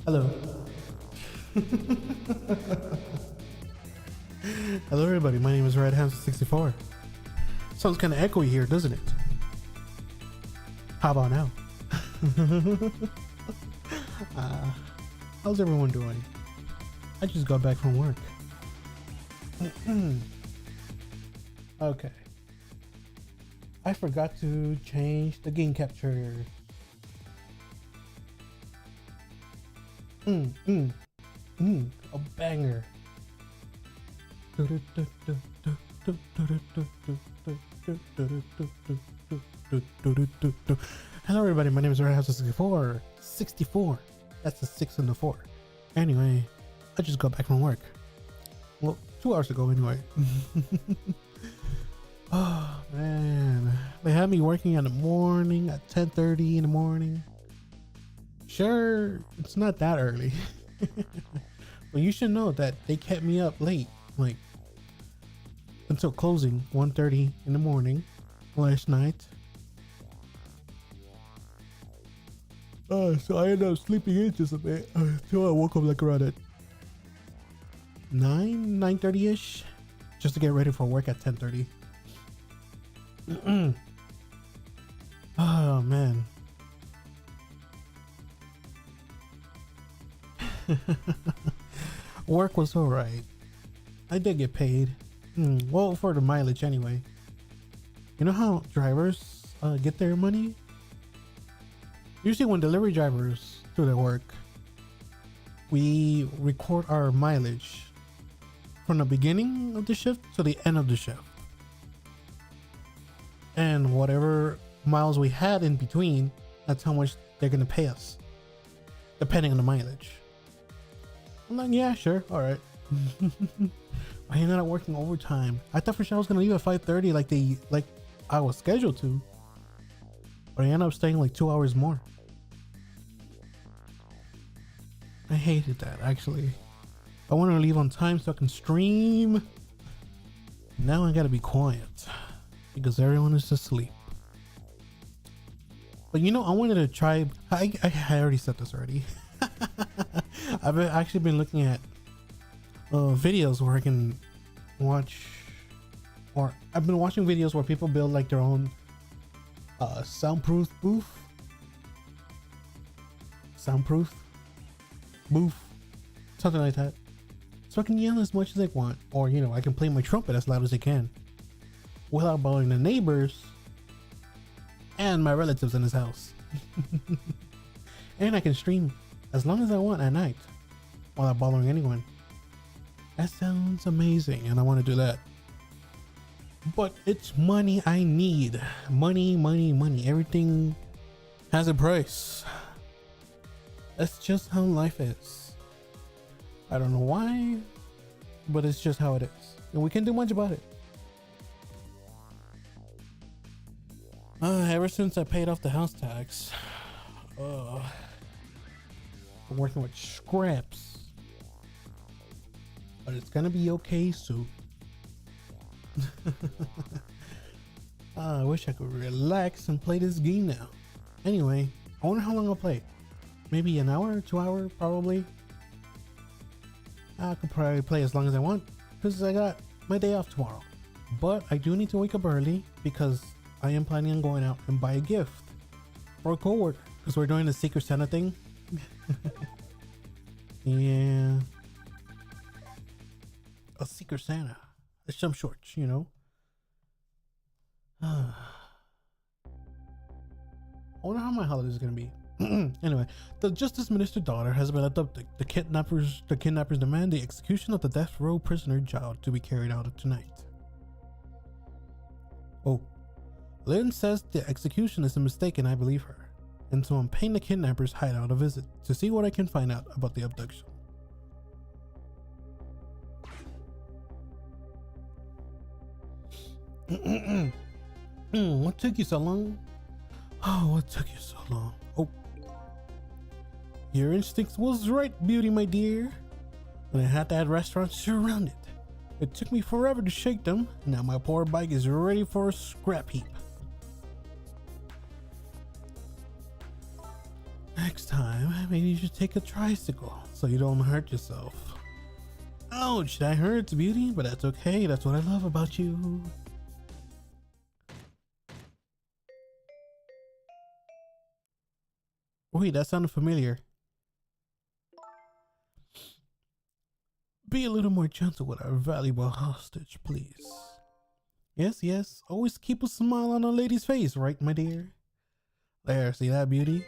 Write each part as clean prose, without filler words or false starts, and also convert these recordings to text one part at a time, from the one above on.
Hello. Hello everybody, my name is RedHamster64. Sounds kind of echoey here, doesn't it? How about now? How's everyone doing? I just got back from work. Okay. I forgot to change the game capture. A banger. Hello everybody, my name is RedHamster64. 64. That's the 6 and the 4. Anyway, I just got back from work. Well, 2 hours ago anyway. Oh man, they had me working in the morning at 10:30 in the morning. Sure, it's not that early. But you should know that they kept me up late, like until closing 1:30 in the morning last night. So I ended up sleeping in just a bit until I woke up like around at 9:30 ish, just to get ready for work at 10:30. Oh man. Work was alright. I did get paid. Well, for the mileage anyway. You know how drivers get their money? Usually when delivery drivers do their work, we record our mileage from the beginning of the shift to the end of the shift. And whatever miles we had in between, that's how much they're gonna pay us, depending on the mileage. I'm like, yeah, sure, all right. I ended up working overtime. I thought for sure I was gonna leave at 5:30, like I was scheduled to, but I ended up staying like 2 hours more. I hated that actually. I wanted to leave on time so I can stream. Now I gotta be quiet because everyone is asleep. But you know, I wanted to try. I already said this already. I've actually been looking at videos where I can watch, or I've been watching videos where people build like their own soundproof booth, something like that, so I can yell as much as I want, or you know, I can play my trumpet as loud as I can without bothering the neighbors and my relatives in his house. And I can stream as long as I want at night without bothering anyone. That sounds amazing, and I want to do that. But it's money I need. Money. Everything has a price. That's just how life is. I don't know why, but it's just how it is. And we can't do much about it. Ever since I paid off the house tax, I'm working with scraps. But it's gonna be okay soon. I wish I could relax and play this game now. Anyway, I wonder how long I'll play. Maybe an hour, 2 hours, probably. I could probably play as long as I want because I got my day off tomorrow. But I do need to wake up early because I am planning on going out and buy a gift for a coworker because we're doing the Secret Santa thing. Yeah. A Secret Santa. It's some shorts, you know. I wonder how my holiday is gonna be. Anyway, the Justice Minister's daughter has been abducted. The kidnappers demand the execution of the death row prisoner child to be carried out tonight. Oh, Lynn says the execution is a mistake, and I believe her. And so I'm paying the kidnappers' hideout a visit to see what I can find out about the abduction. What took you so long? Oh, what took you so long? Oh, your instincts was right, Beauty, my dear. When I had that restaurant surrounded, it took me forever to shake them. Now my poor bike is ready for a scrap heap. Next time, maybe you should take a tricycle so you don't hurt yourself. Ouch, that hurts, Beauty, but that's okay. That's what I love about you. Wait, that sounded familiar. Be a little more gentle with our valuable hostage, please. Yes, yes. Always keep a smile on a lady's face, right, my dear? There, see that, Beauty?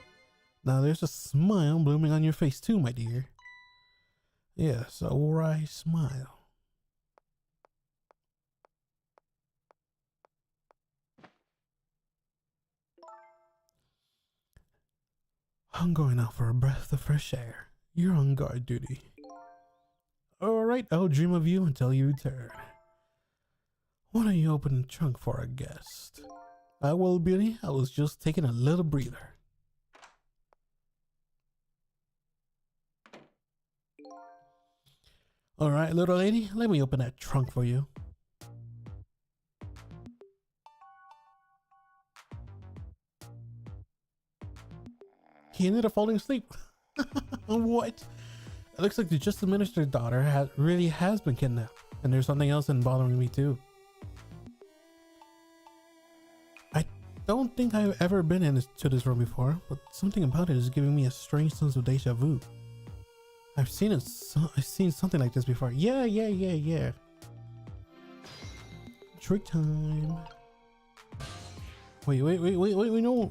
Now there's a smile blooming on your face too, my dear. Yes, a wry smile. I'm going out for a breath of fresh air. You're on guard duty. Alright, I'll dream of you until you return. Why don't you open the trunk for a guest? I will, Beauty. I was just taking a little breather. Alright, little lady, let me open that trunk for you. He ended up falling asleep. What? It looks like the just minister's daughter really has been kidnapped. And there's something else bothering me too. I don't think I've ever been into this room before, but something about it is giving me a strange sense of deja vu. I've seen something like this before. Yeah. Trick time. Wait, no.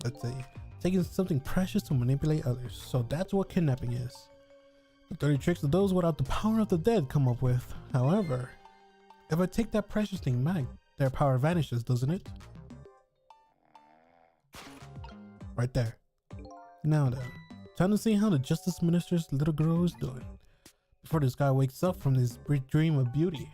Let's see. Taking something precious to manipulate others. So that's what kidnapping is. The dirty tricks that those without the power of the dead come up with. However, if I take that precious thing back, their power vanishes, doesn't it? Right there. Now then, time to see how the Justice Minister's little girl is doing before this guy wakes up from this brief dream of beauty.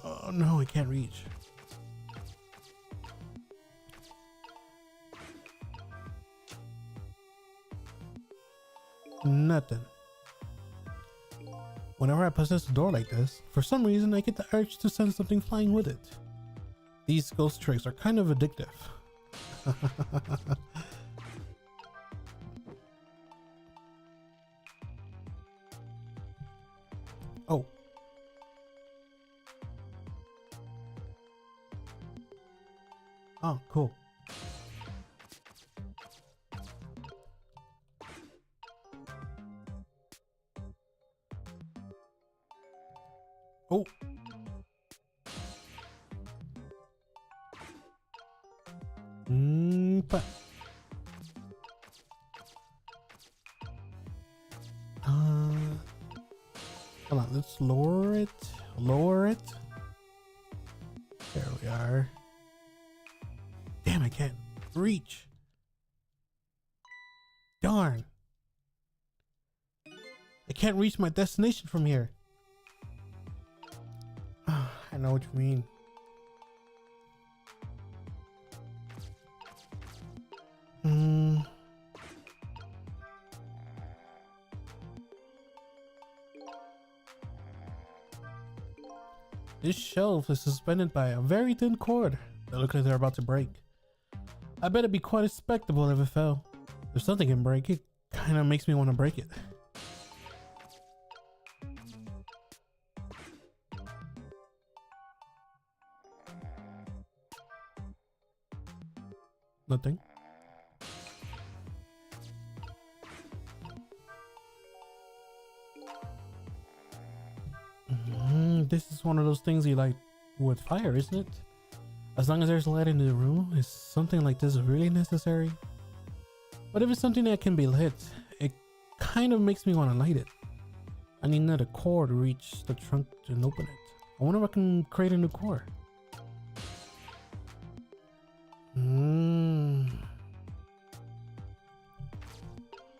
Oh no, I can't reach. Nothing. Whenever I possess a door like this, for some reason I get the urge to send something flying with it. These ghost tricks are kind of addictive. Oh. Oh, cool. Oh. But come on, let's lower it. Lower it. There we are. Damn, I can't reach. Darn. I can't reach my destination from here. I know what you mean. This shelf is suspended by a very thin cord that looks like they're about to break. I bet it'd be quite a spectacle if it fell. If something can break it, kind of makes me want to break it. Nothing. This is one of those things you like with fire, isn't it? As long as there's light in the room, is something like this really necessary? But if it's something that can be lit, it kind of makes me want to light it. I need another core to reach the trunk and open it. I wonder if I can create a new core.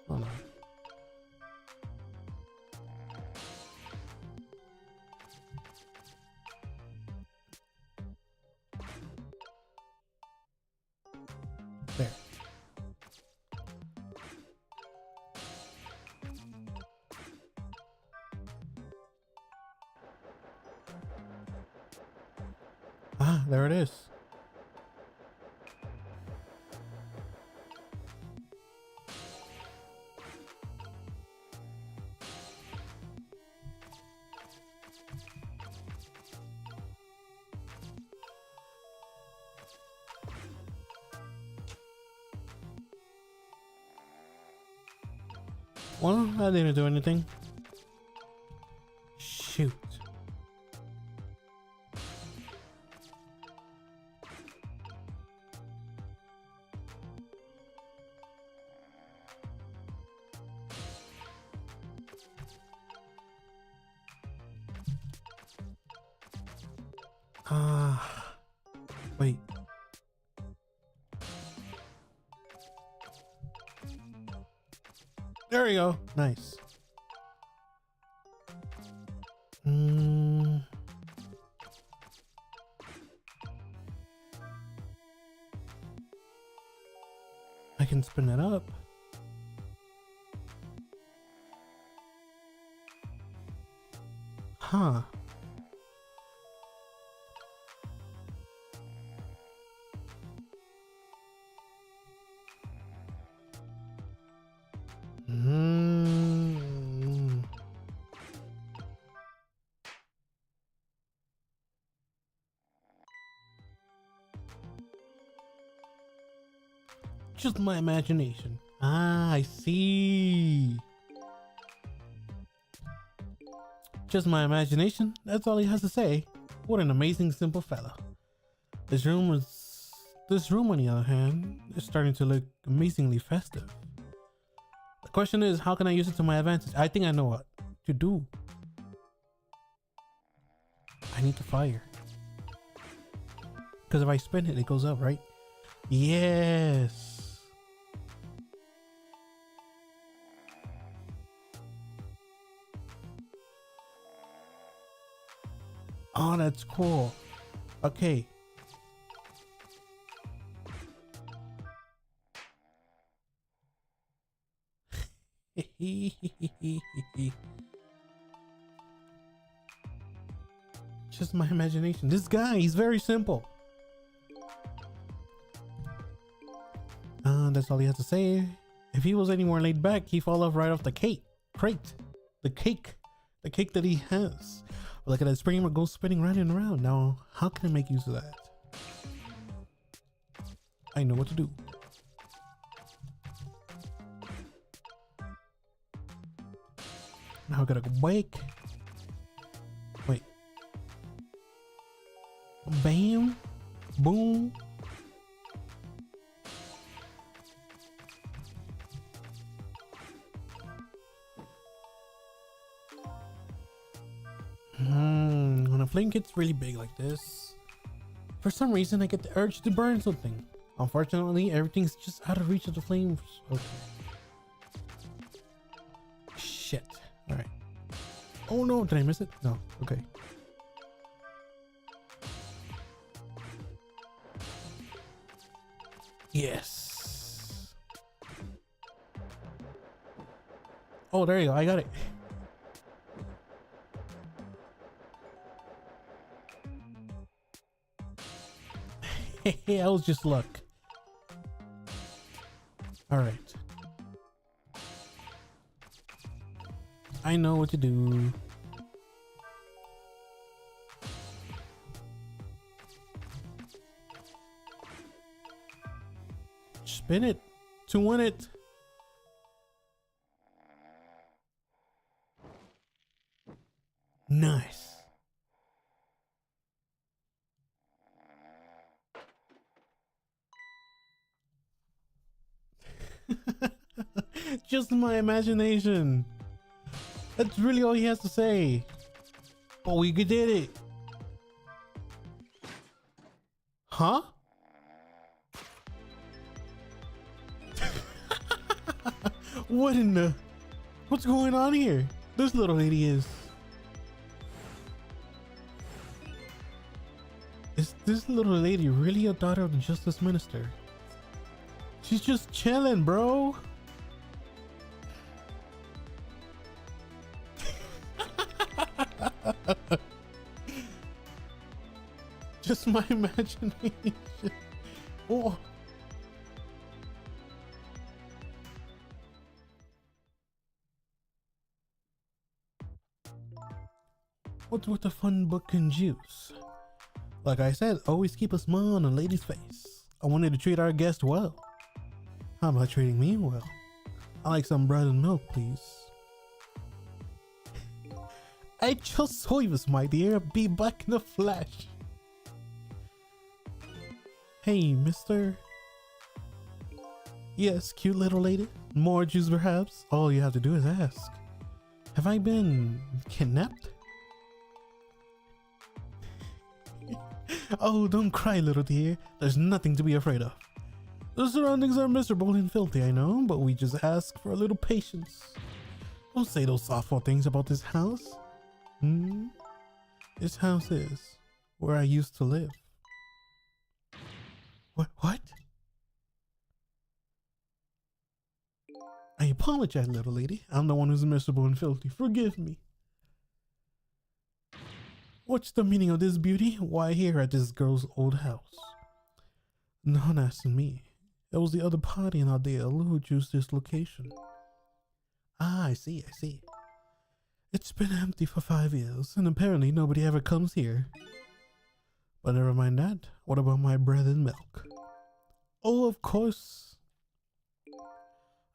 Hold on. There. Ah, there it is. Well, I didn't do anything. Shoot. Ah, wait. There you go. Nice. I can spin it up. Huh. Just my imagination. Ah, I see. Just my imagination. That's all he has to say. What an amazing, simple fella. This room, on the other hand, is starting to look amazingly festive. The question is, how can I use it to my advantage? I think I know what to do. I need to fire. Because if I spin it, it goes up, right? Yes. Oh, that's cool. Okay. Just my imagination. This guy, he's very simple. That's all he has to say. If he was any more laid back, he'd fall off right off the crate. The cake that he has. Look at that spring remote goes spinning round and around. Now, how can I make use of that? I know what to do. Now I gotta go back. Wait. Bam. Boom. When a flame gets really big like this, for some reason I get the urge to burn something. Unfortunately, everything's just out of reach of the flames. Okay. Shit. Alright. Oh no, did I miss it? No. Okay. Yes. Oh, there you go. I got it. That was just luck. All right. I know what to do. Spin it to win it. Nice. Just my imagination. That's really all he has to say. But we did it. Huh? What in the... What's going on here? This little lady is this little lady really a daughter of the Justice Minister? She's just chilling, bro. just my imagination. Oh. What's with the fun book and juice? Like I said, always keep a smile on a lady's face. I wanted to treat our guest well. How about treating me well? I like some bread and milk, please. I just saw you, my dear. Be back in the flesh. Hey, mister. Yes, cute little lady. More juice, perhaps? All you have to do is ask. Have I been kidnapped? Oh, don't cry, little dear. There's nothing to be afraid of. The surroundings are miserable and filthy, I know, but we just ask for a little patience. Don't say those awful things about this house. This house is where I used to live. What? I apologize, little lady. I'm the one who's miserable and filthy. Forgive me. What's the meaning of this, beauty? Why here at this girl's old house? Not asking me. It was the other party in our deal who chose this location. Ah, I see. It's been empty for 5 years, and apparently nobody ever comes here. But never mind that. What about my bread and milk? Oh, of course.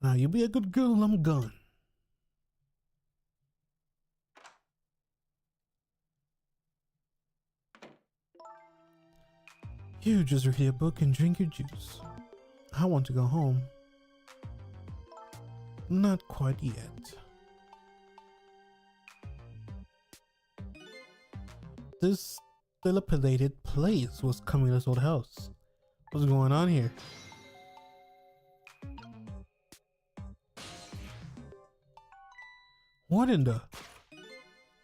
Now you be a good girl, I'm gone. You just read a book and drink your juice. I want to go home. Not quite yet. This dilapidated place was Camila's old house. What's going on here? What in the?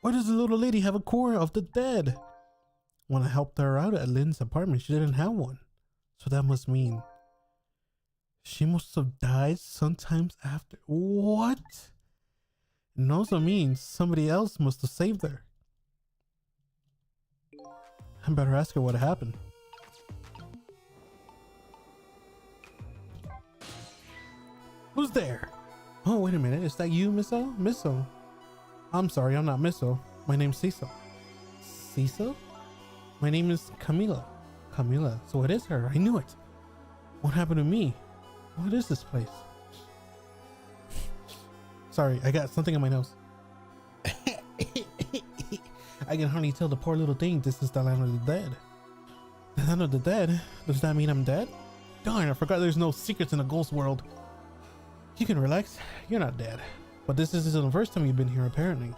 Why does the little lady have a core of the dead? When I helped her out at Lynn's apartment, she didn't have one. So that must mean she must have died sometimes after. What? It also means somebody else must have saved her. I better ask her what happened. Who's there? Oh, wait a minute. Is that you, Misso? Misso? I'm sorry, I'm not Misso. My name's Cecil. Cecil? My name is Camila. Camila. So it is her. I knew it. What happened to me? What is this place? Sorry, I got something in my nose. I can hardly tell the poor little thing this is the land of the dead. The land of the dead? Does that mean I'm dead? Darn, I forgot there's no secrets in the ghost world. You can relax. You're not dead. But this isn't the first time you've been here, apparently.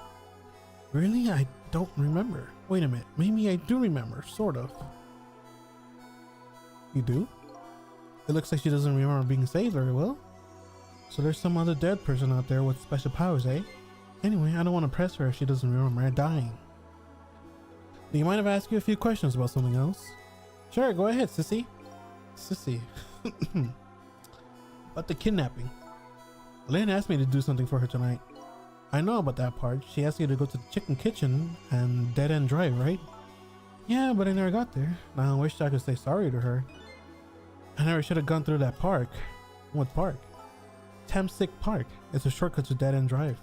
Really? I don't remember. Wait a minute. Maybe I do remember, sort of. You do? It looks like she doesn't remember being saved very well. So there's some other dead person out there with special powers, eh? Anyway, I don't want to press her if she doesn't remember dying. Do you mind if I ask you a few questions about something else? Sure, go ahead, sissy. Sissy. About the kidnapping. Lynn asked me to do something for her tonight. I know about that part. She asked you to go to the chicken kitchen and Dead End Drive, right? Yeah, but I never got there. Now I wish I could say sorry to her. I never should have gone through that park. What park? Tamsick Park. It's a shortcut to Dead End Drive.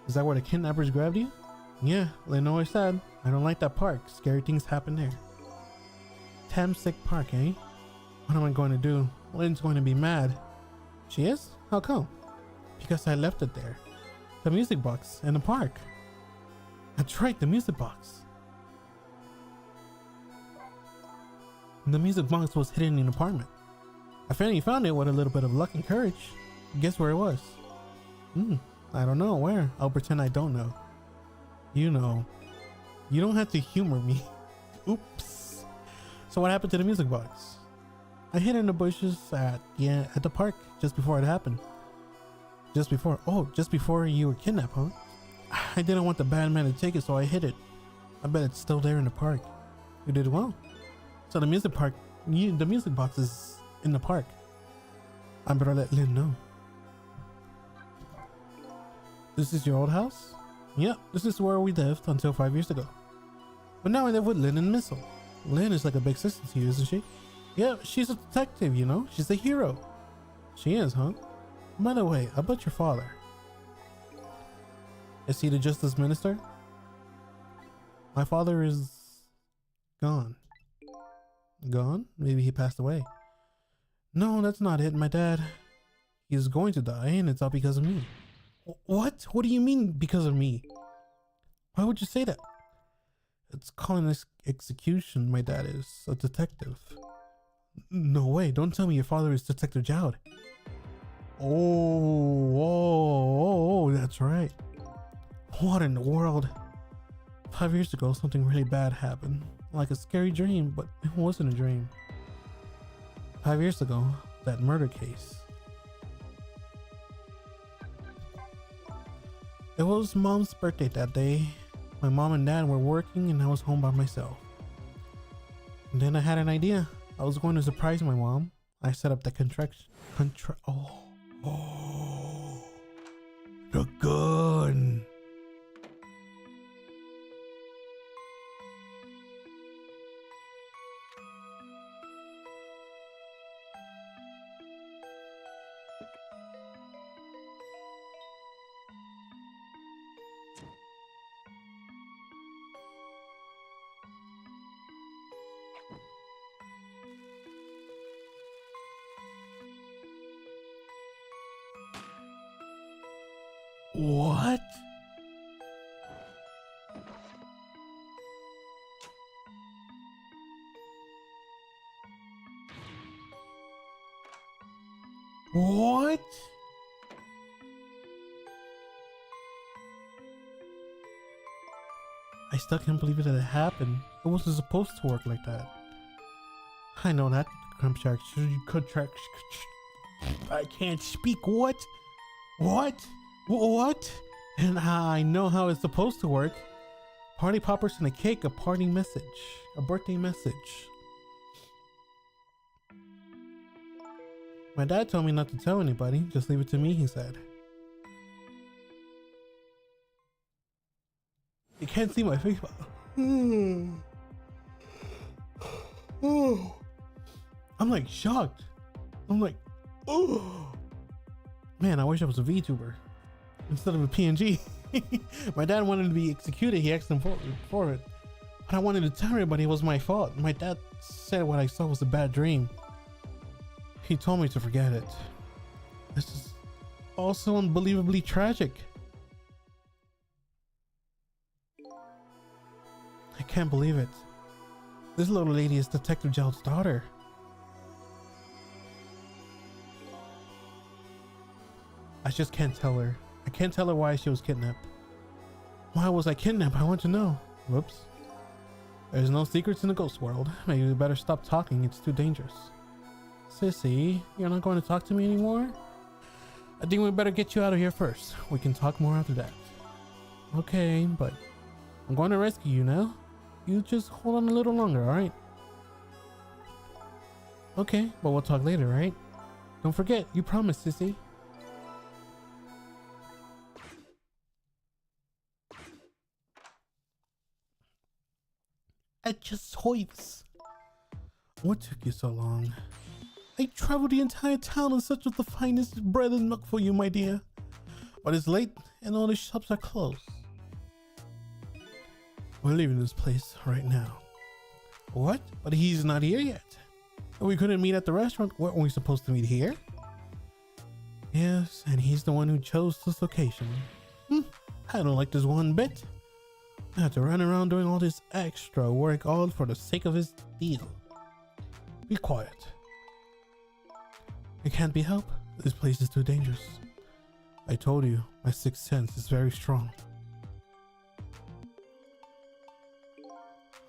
Is that where the kidnappers grabbed you? Yeah, Lynn always said. I don't like that park. Scary things happen there. Tamsick Park, eh? What am I going to do? Lynn's going to be mad. She is? How come? Because I left it there. The music box in the park. That's right, the music box. The music box was hidden in the apartment. I finally found it with a little bit of luck and courage. Guess where it was? I don't know where. I'll pretend I don't know. You know. You don't have to humor me. Oops. So what happened to the music box? I hid in the bushes at the park just before it happened. Just before you were kidnapped, huh? I didn't want the bad man to take it, so I hid it. I bet it's still there in the park. You did well. So the music box is in the park. I better let Lynn know. This is your old house? Yep, this is where we lived until 5 years ago. But now I live with Lynn and Missile. Lynn is like a big sister to you, isn't she? Yeah, she's a detective, you know? She's a hero. She is, huh? By the way, about your father. Is he the justice minister? My father is gone. Gone? Maybe he passed away. No, that's not it. My dad, he is going to die, and it's all because of me. What? What do you mean because of me? Why would you say that? It's calling this execution. My dad is a detective. No way. Don't tell me your father is Detective Jowd. Oh, that's right. What in the world? 5 years ago, something really bad happened. Like a scary dream, but it wasn't a dream. 5 years ago, that murder case. It was Mom's birthday that day. My mom and dad were working and I was home by myself. And then I had an idea. I was going to surprise my mom. I set up the the gun. What? What? I still can't believe it that it happened. It wasn't supposed to work like that. I know that, contract. I can't speak. What? What? What? And I know how it's supposed to work. Party poppers and a cake, a party message, a birthday message. My dad told me not to tell anybody, just leave it to me, he said. You can't see my face, but I'm like shocked. I'm like, oh man, I wish I was a VTuber instead of a PNG. My dad wanted to be executed. He asked him for it, but I wanted to tell everybody it was my fault. My dad said what I saw was a bad dream. He told me to forget it. This is also unbelievably tragic. I can't believe it. This little lady is Detective Jowd's daughter. I just can't tell her. I can't tell her why she was kidnapped. Why was I kidnapped? I want to know. Whoops. There's no secrets in the ghost world. Maybe we better stop talking. It's too dangerous. Sissy, you're not going to talk to me anymore? I think we better get you out of here first. We can talk more after that. Okay, but I'm going to rescue you now. You just hold on a little longer, alright? Okay, but we'll talk later, right? Don't forget, you promised, Sissy. At just hoips. What took you so long? I traveled the entire town in search of the finest bread and milk for you, my dear. But it's late and all the shops are closed. We're leaving this place right now. What? But he's not here yet. We couldn't meet at the restaurant. Weren't we supposed to meet here? Yes, and he's the one who chose this location. I don't like this one bit. I have to run around doing all this extra work all for the sake of his deal. Be quiet. It can't be helped. This place is too dangerous. I told you, my sixth sense is very strong.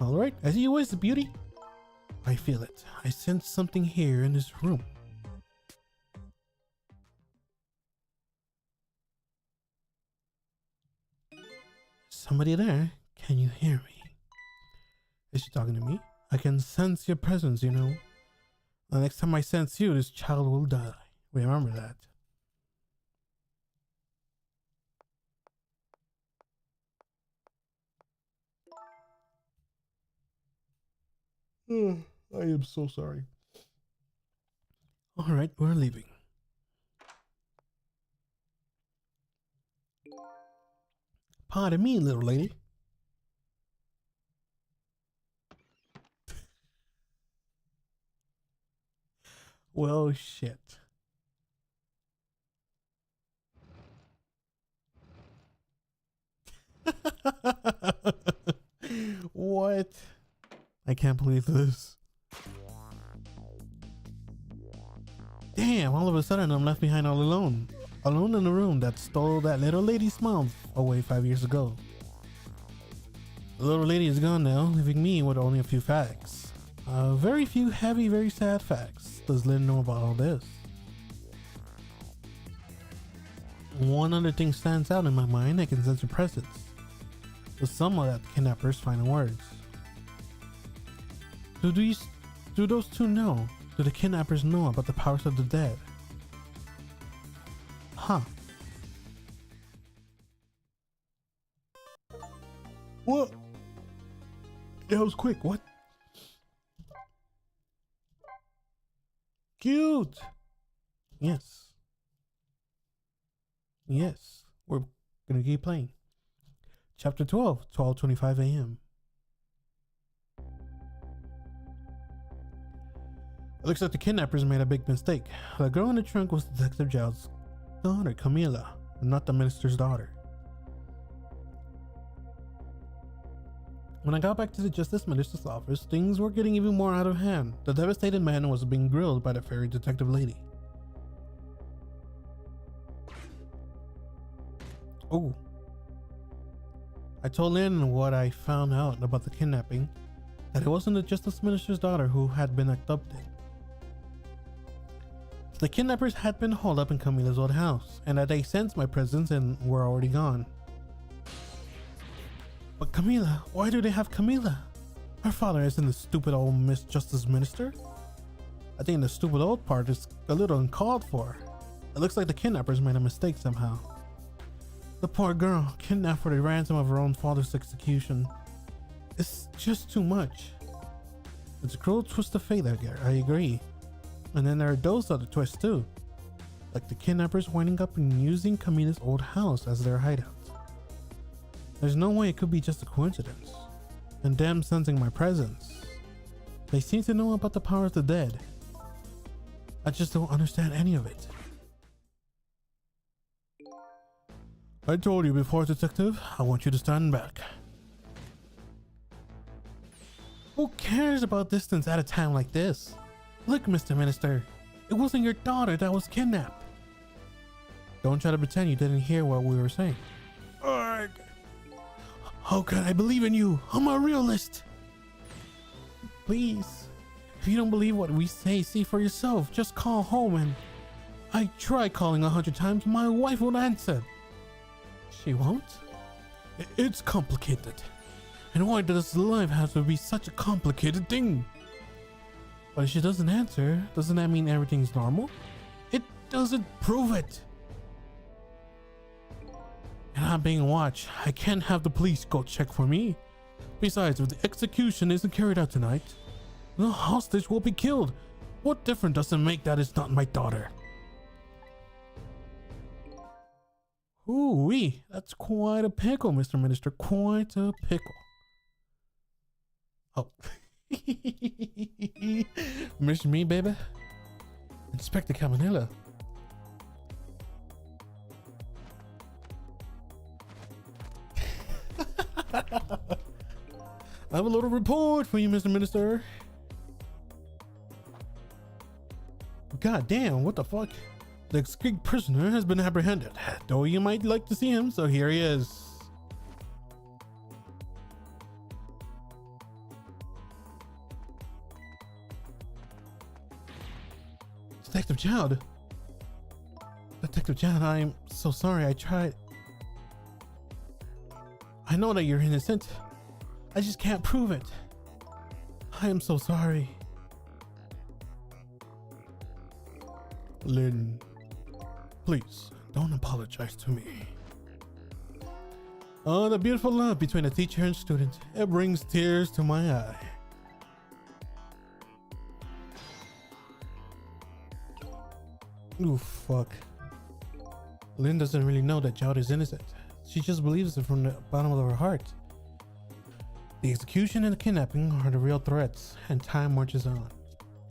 Alright, as you wish, beauty. I feel it. I sense something here in this room. Somebody there? Can you hear me? Is she talking to me? I can sense your presence, you know. The next time I sense you, this child will die. Remember that. I am so sorry. All right, we're leaving. Pardon me, little lady. Well, shit. What? I can't believe this. Damn, all of a sudden I'm left behind all alone. Alone in a room that stole that little lady's mouth away 5 years ago. The little lady is gone now, leaving me with only a few facts. Very few heavy, very sad facts. Does Lynn know about all this? One other thing stands out in my mind. I can sense her presence. The sum of that kidnapper's final words. Do those two know? Do the kidnappers know about the powers of the dead? Huh. What? That was quick. What? Cute. Yes. Yes. We're gonna keep playing. Chapter 12, 12:25 a.m. It looks like the kidnappers made a big mistake. The girl in the trunk was Detective Zhao's daughter, Camila, not the minister's daughter. When I got back to the Justice Minister's office, things were getting even more out of hand. The devastated man was being grilled by the fairy detective lady. Oh. I told Lynn what I found out about the kidnapping, that it wasn't the Justice Minister's daughter who had been abducted. The kidnappers had been holed up in Camila's old house, and that they sensed my presence and were already gone. But Camila, why do they have Camila? Her father isn't the stupid old Justice Minister. I think the stupid old part is a little uncalled for. It looks like the kidnappers made a mistake somehow. The poor girl, kidnapped for the ransom of her own father's execution. It's just too much. It's a cruel twist of fate, I agree. And then there are those other twists too. Like the kidnappers winding up and using Camila's old house as their hideout. There's no way it could be just a coincidence. And them sensing my presence. They seem to know about the power of the dead. I just don't understand any of it. I told you before, Detective, I want you to stand back. Who cares about distance at a time like this? Look, Mr. Minister, it wasn't your daughter that was kidnapped. Don't try to pretend you didn't hear what we were saying. Arg. How can I believe in you? I'm a realist. Please, if you don't believe what we say, see for yourself. Just call home and... I tried calling 100 times, my wife won't answer. She won't? It's complicated. And why does life have to be such a complicated thing? But if she doesn't answer, doesn't that mean everything's normal? It doesn't prove it. And I'm being watched. I can't have the police go check for me. Besides, if the execution isn't carried out tonight, the hostage will be killed. What difference does it make that it's not my daughter? Ooh-wee, that's quite a pickle, Mr. Minister. Quite a pickle. Oh. Miss me, baby? Inspector Caminella. I have a little report for you, Mr. Minister. God damn, what the fuck? The escaped prisoner has been apprehended, though you might like to see him, so here he is. Detective Zhao. Detective Zhao, I'm so sorry. I tried. I know that you're innocent. I just can't prove it. I am so sorry. Lynn, please don't apologize to me. Oh, the beautiful love between a teacher and student. It brings tears to my eye. Ooh, fuck. Lynn doesn't really know that Jowd is innocent. She just believes it from the bottom of her heart. The execution and the kidnapping are the real threats, and time marches on.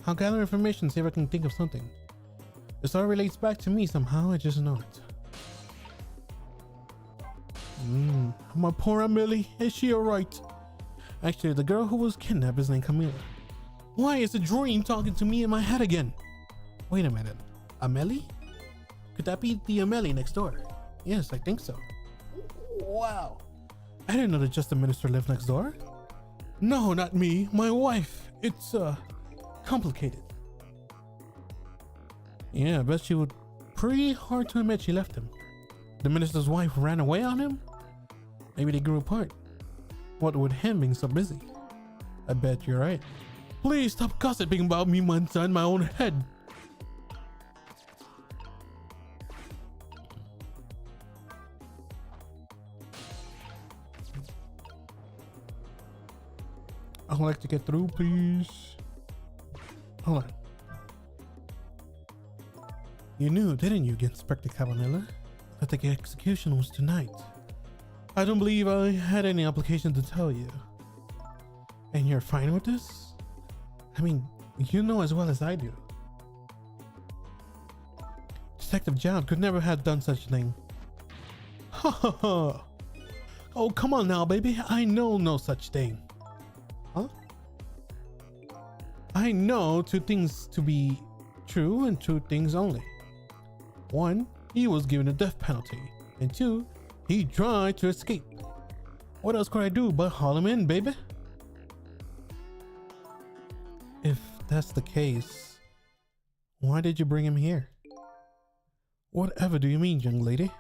I'll gather information, see if I can think of something. The story relates back to me somehow, I just know it. My poor Amelie, is she alright? Actually, the girl who was kidnapped is named Camila. Why is the dream talking to me in my head again? Wait a minute, Amelie? Could that be the Amelie next door? Yes, I think so. Wow. I didn't know that just the minister lived next door. No, not me, my wife. It's, complicated. Yeah, I bet she would pretty hard to admit she left him. The minister's wife ran away on him? Maybe they grew apart. What with him being so busy? I bet you're right. Please stop gossiping about me inside my own head. I'd like to get through, please. Hold on. You knew, didn't you, Inspector Cabanilla, that the execution was tonight? I don't believe I had any obligation to tell you. And you're fine with this? I mean, you know as well as I do. Detective Jowd could never have done such a thing. Ha ha ha! Oh, come on now, baby. I know no such thing. Huh? I know two things to be true and two things only. One, he was given a death penalty. And two, he tried to escape. What else could I do but haul him in, baby? If that's the case, why did you bring him here? Whatever do you mean, young lady?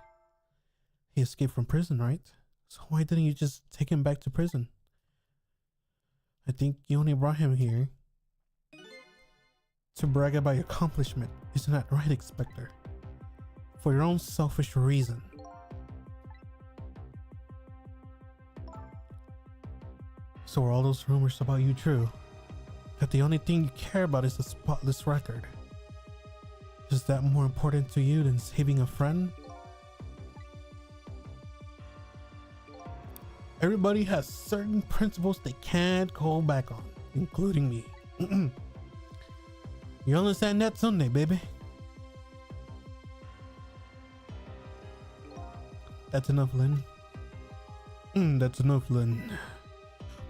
He escaped from prison, right? So why didn't you just take him back to prison? I think you only brought him here to brag about your accomplishment. Isn't that right, Inspector? For your own selfish reason. So are all those rumors about you true? That the only thing you care about is a spotless record? Is that more important to you than saving a friend? Everybody has certain principles they can't go back on, including me. You understand that Sunday, baby? That's enough, Lynn. That's enough, Lynn.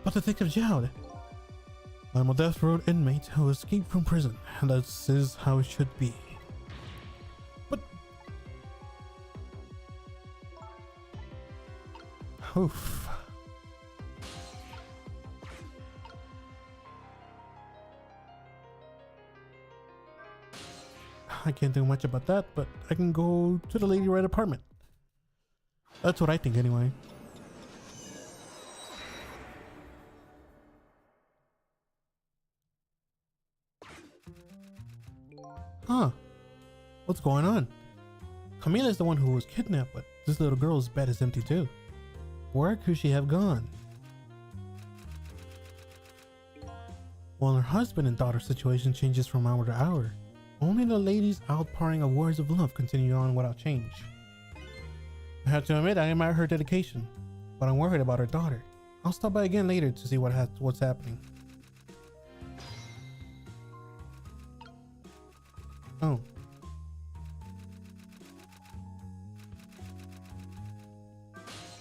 But Detective Jowd, I'm a death row inmate who escaped from prison, and that is how it should be. But... Oof. I can't do much about that, but I can go to the Lady Red apartment. That's what I think anyway. Huh. What's going on? Camila is the one who was kidnapped, but this little girl's bed is empty too. Where could she have gone? Well, her husband and daughter's situation changes from hour to hour. Only the lady's outpouring of words of love continue on without change. I have to admit, I admire her dedication, but I'm worried about her daughter. I'll stop by again later to see what's happening. Oh.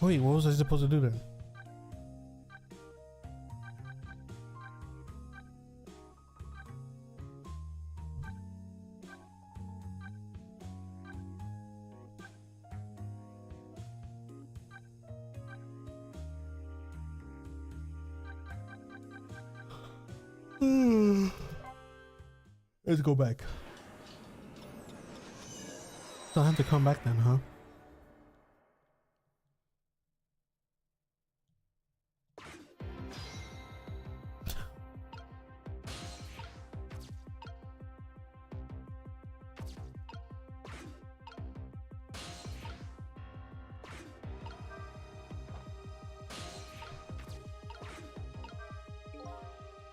Wait, what was I supposed to do then? Let's go back. So I have to come back then, huh?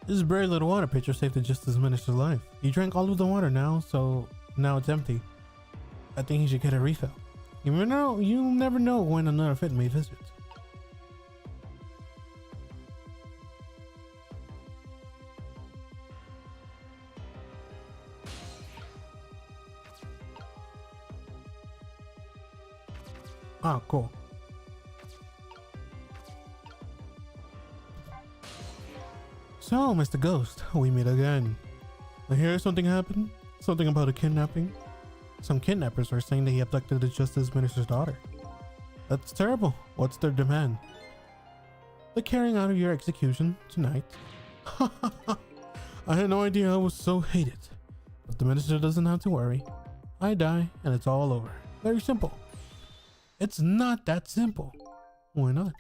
This very little water pitcher saved the Justice Minister's life. He drank all of the water now, so now it's empty. I think he should get a refill. You never know when another fit may visit. Ah, cool. So, Mr. Ghost, we meet again. I hear something happened? Something about a kidnapping? Some kidnappers are saying that he abducted the Justice Minister's daughter. That's terrible. What's their demand? The carrying out of your execution tonight. I had no idea I was so hated. But the minister doesn't have to worry. I die and it's all over. Very simple. It's not that simple. Why not?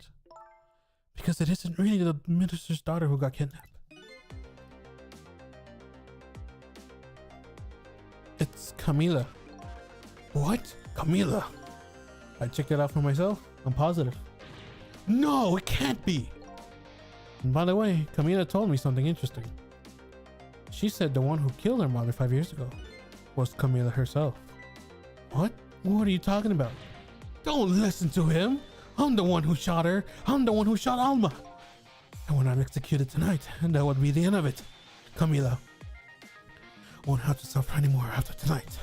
Because it isn't really the minister's daughter who got kidnapped. It's Camila. What? Camila? I checked it out for myself. I'm positive. No, it can't be. And by the way, Camila told me something interesting. She said the one who killed her mother 5 years ago was Camila herself. What? What are you talking about? Don't listen to him. I'm the one who shot her. I'm the one who shot Alma. And when I'm executed tonight, that would be the end of it. Camila won't have to suffer anymore after tonight.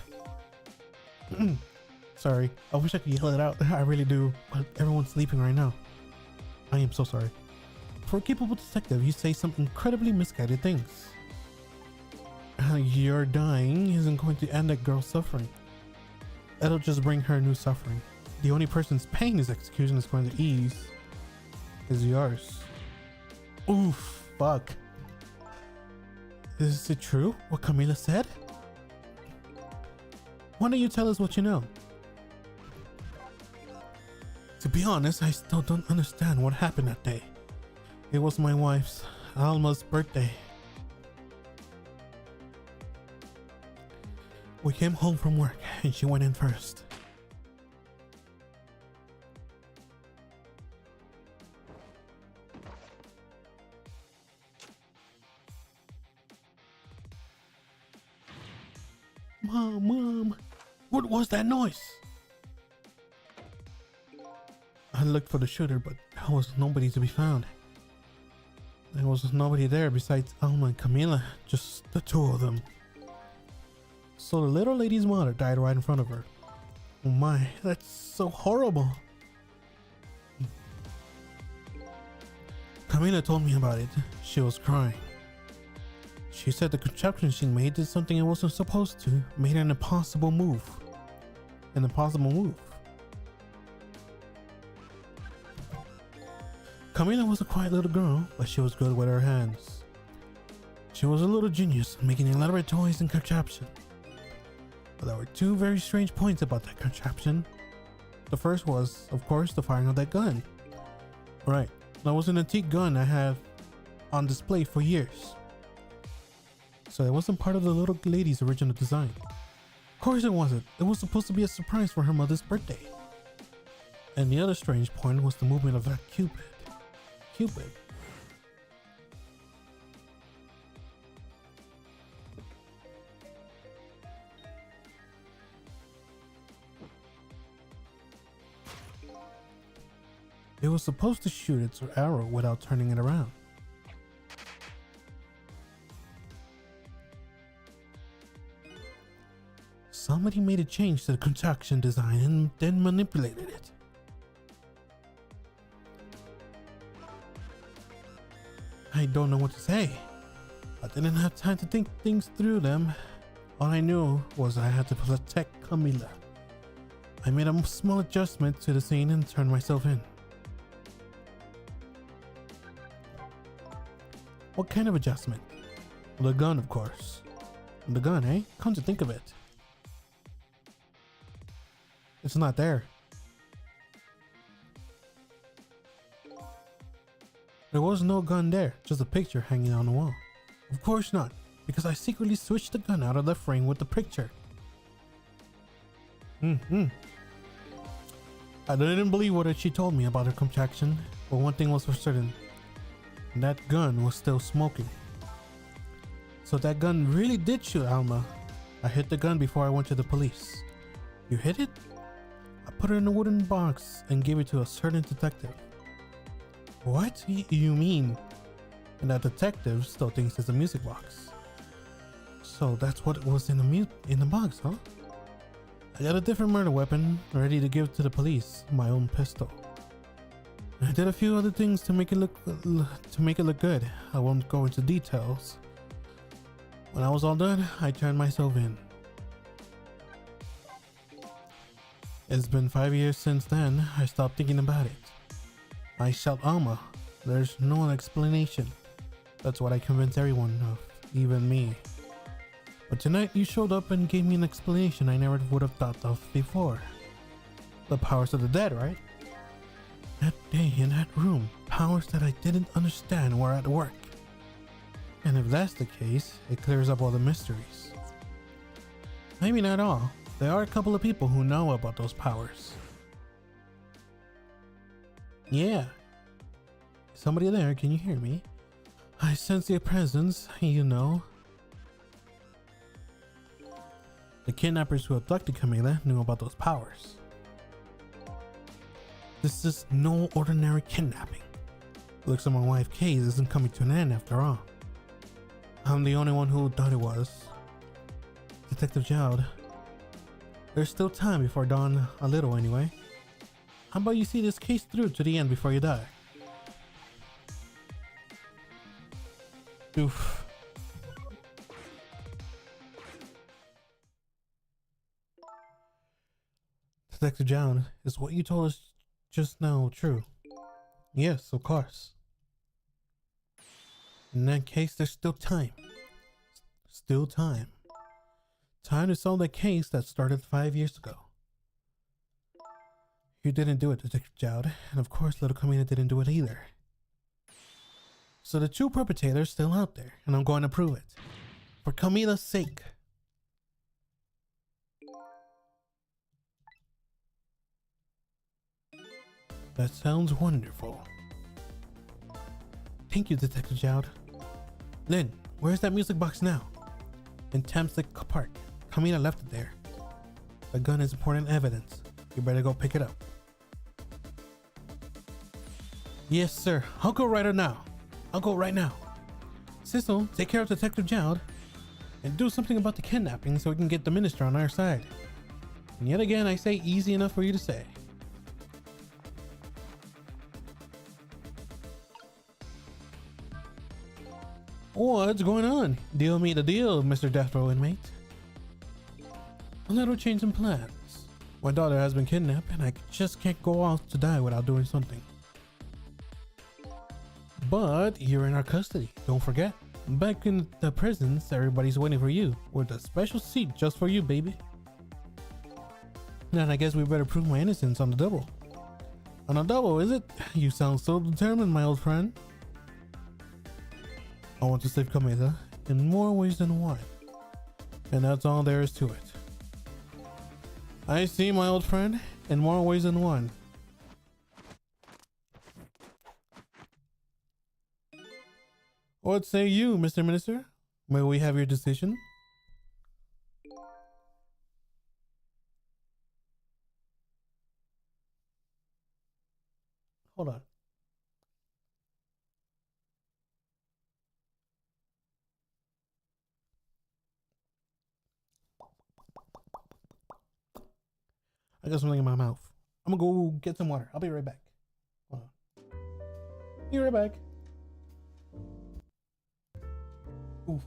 Sorry, I wish I could yell it out. I really do, but everyone's sleeping right now. I am so sorry. For a capable detective, you say some incredibly misguided things. Your dying isn't going to end that girl's suffering. It'll just bring her new suffering. The only person's pain his execution is going to ease is yours. Oof, fuck. Is it true what Camila said? Why don't you tell us what you know? To be honest, I still don't understand what happened that day. It was my wife's, Alma's, birthday. We came home from work and she went in first. Mom, what was that noise? I looked for the shooter, but there was nobody to be found. There was nobody there besides Alma and Camila, just the two of them. So the little lady's mother died right in front of her. Oh my, that's so horrible. Camila told me about it. She was crying. She said the contraption she made did something it wasn't supposed to, made an impossible move. An impossible move. Camila was a quiet little girl, but she was good with her hands. She was a little genius, making elaborate toys and contraption. But there were two very strange points about that contraption. The first was, of course, the firing of that gun. Right, that was an antique gun I have on display for years. So it wasn't part of the little lady's original design. Of course it wasn't. It was supposed to be a surprise for her mother's birthday. And the other strange point was the movement of that Cupid. Cupid. It was supposed to shoot its arrow without turning it around. Somebody made a change to the contraption design and then manipulated it. I don't know what to say. I didn't have time to think things through them. All I knew was I had to protect Camila. I made a small adjustment to the scene and turned myself in. What kind of adjustment? The gun, of course. The gun, eh? Come to think of it. It's not there. There was no gun there, just a picture hanging on the wall. Of course not, because I secretly switched the gun out of the frame with the picture. I didn't believe what she told me about her contraction, but one thing was for certain. That gun was still smoking. So that gun really did shoot Alma. I hid the gun before I went to the police. You hid it? I put it in a wooden box and gave it to a certain detective. What? You mean? And that detective still thinks it's a music box. So that's what was in the box, huh? I got a different murder weapon ready to give to the police, my own pistol. I did a few other things to make it look good. I won't go into details. When I was all done, I turned myself in. It's been 5 years since then. I stopped thinking about it. I shot Alma. There's no explanation. That's what I convinced everyone of, even me. But tonight you showed up and gave me an explanation I never would have thought of before. The powers of the dead, right? That day in that room, powers that I didn't understand were at work. And if that's the case, it clears up all the mysteries. Maybe not all. There are a couple of people who know about those powers. Yeah. Somebody there, can you hear me? I sense your presence, you know. The kidnappers who abducted Camila knew about those powers. This is no ordinary kidnapping. Looks like my wife Kay's isn't coming to an end after all. I'm the only one who thought it was. Detective Jowd, there's still time before dawn, a little anyway. How about you see this case through to the end before you die? Oof. Detective Jowd, is what you told us just now true? Yes, of course. In that case, there's still time. Still time. Time to solve the case that started 5 years ago. You didn't do it, Detective Jowd, and of course little Camila didn't do it either. So the true perpetrator's still out there, and I'm going to prove it. For Camila's sake. That sounds wonderful. Thank you, Detective Jowd. Lynn, where's that music box now? In Tamsic Park. Camila left it there. The gun is important evidence. You better go pick it up. Yes, sir. I'll go right now. I'll go right now. Sissel, take care of Detective Jowd and do something about the kidnapping so we can get the minister on our side. And yet again, I say easy enough for you to say. What's going on? Deal me the deal, Mr. Death Row inmate. A little change in plans. My daughter has been kidnapped and I just can't go off to die without doing something. But you're in our custody, don't forget. Back in the prisons, everybody's waiting for you with a special seat just for you, baby. Then I guess we better prove my innocence on the double. On a double, is it? You sound so determined, my old friend. I want to save Camila in more ways than one. And that's all there is to it. I see, my old friend, in more ways than one. What say you, Mr. Minister? May we have your decision? Hold on. I got something in my mouth. I'm gonna go get some water. I'll be right back. Hold on. Be right back. Oof.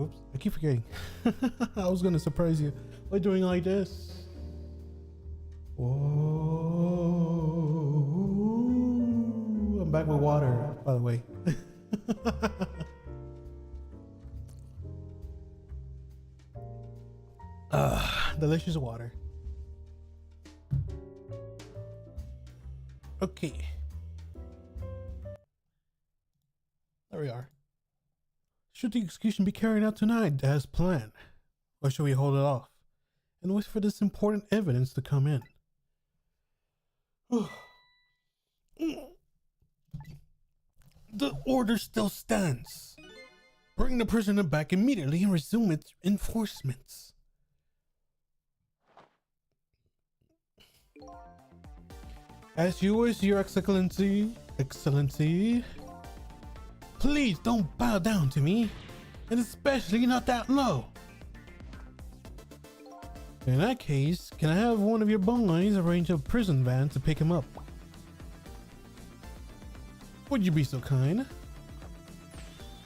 Oops, I keep forgetting. I was gonna surprise you by doing like this. Whoa. I'm back with water, by the way. Delicious water. Okay. There we are. Should the execution be carried out tonight as planned? Or should we hold it off and wait for this important evidence to come in? The order still stands. Bring the prisoner back immediately and resume its enforcements. As you wish, Your Excellency. Excellency. Please don't bow down to me, and especially not that low. In that case, can I have one of your boys arrange a prison van to pick him up? Would you be so kind?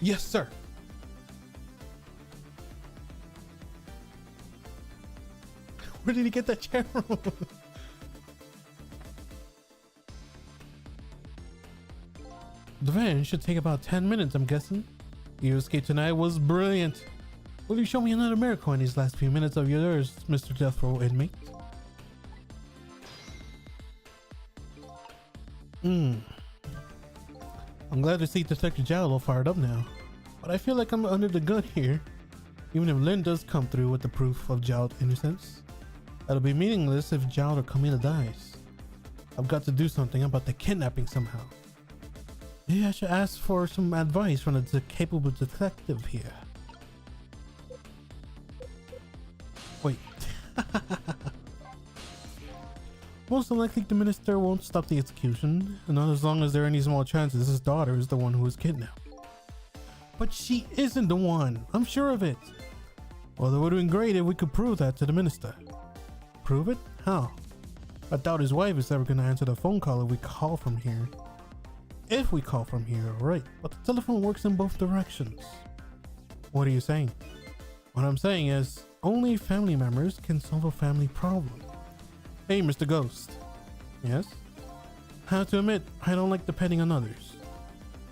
Yes, sir. Where did he get that chair from? The van should take about 10 minutes, I'm guessing. Your escape tonight was brilliant. Will you show me another miracle in these last few minutes of yours, Mr. Death Row inmate? I'm glad to see Detective Jowd all fired up now, but I feel like I'm under the gun here. Even if Lynn does come through with the proof of Jowd's innocence, that'll be meaningless if Jowd or Camila dies. I've got to do something about the kidnapping somehow. Maybe I should ask for some advice from a capable detective here. Wait. Most likely the minister won't stop the execution, and not as long as there are any small chances his daughter is the one who was kidnapped. But she isn't the one, I'm sure of it. Well, it would have been great if we could prove that to the minister. Prove it? How? I doubt his wife is ever going to answer the phone call if we call from here. If we call from here, right, but the telephone works in both directions. What are you saying? What I'm saying is, only family members can solve a family problem. Hey, Mr. Ghost. Yes? I have to admit, I don't like depending on others.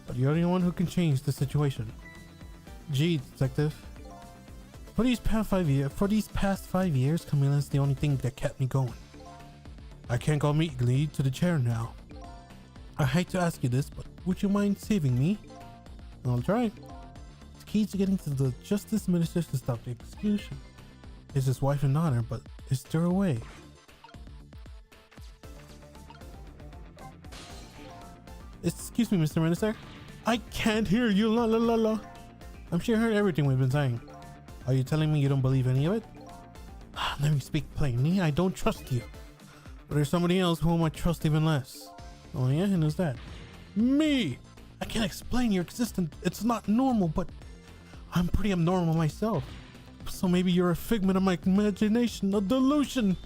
But you're the only one who can change the situation. Gee, detective. For these past 5 years, Camila's the only thing that kept me going. I can't go immediately to the chair now. I hate to ask you this, but would you mind saving me? I'll try. The key to getting to the Justice Minister to stop the execution is his wife and daughter, but is there a way? Excuse me, Mr. Minister. I can't hear you, la la la la. I'm sure you heard everything we've been saying. Are you telling me you don't believe any of it? Let me speak plainly, I don't trust you. But there's somebody else whom I trust even less. Oh yeah, and who's that? Me! I can't explain your existence, it's not normal, but I'm pretty abnormal myself. So maybe you're a figment of my imagination, a delusion.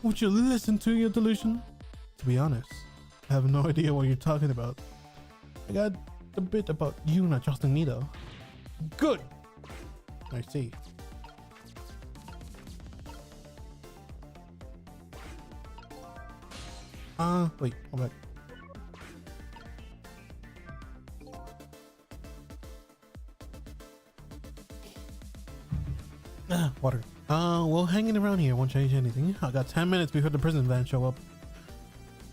Would you listen to your delusion? To be honest, I have no idea what you're talking about. I got a bit about you not trusting me though. Good! I see. Wait, hold back. Water. Well, hanging around here won't change anything. I got 10 minutes before the prison van show up.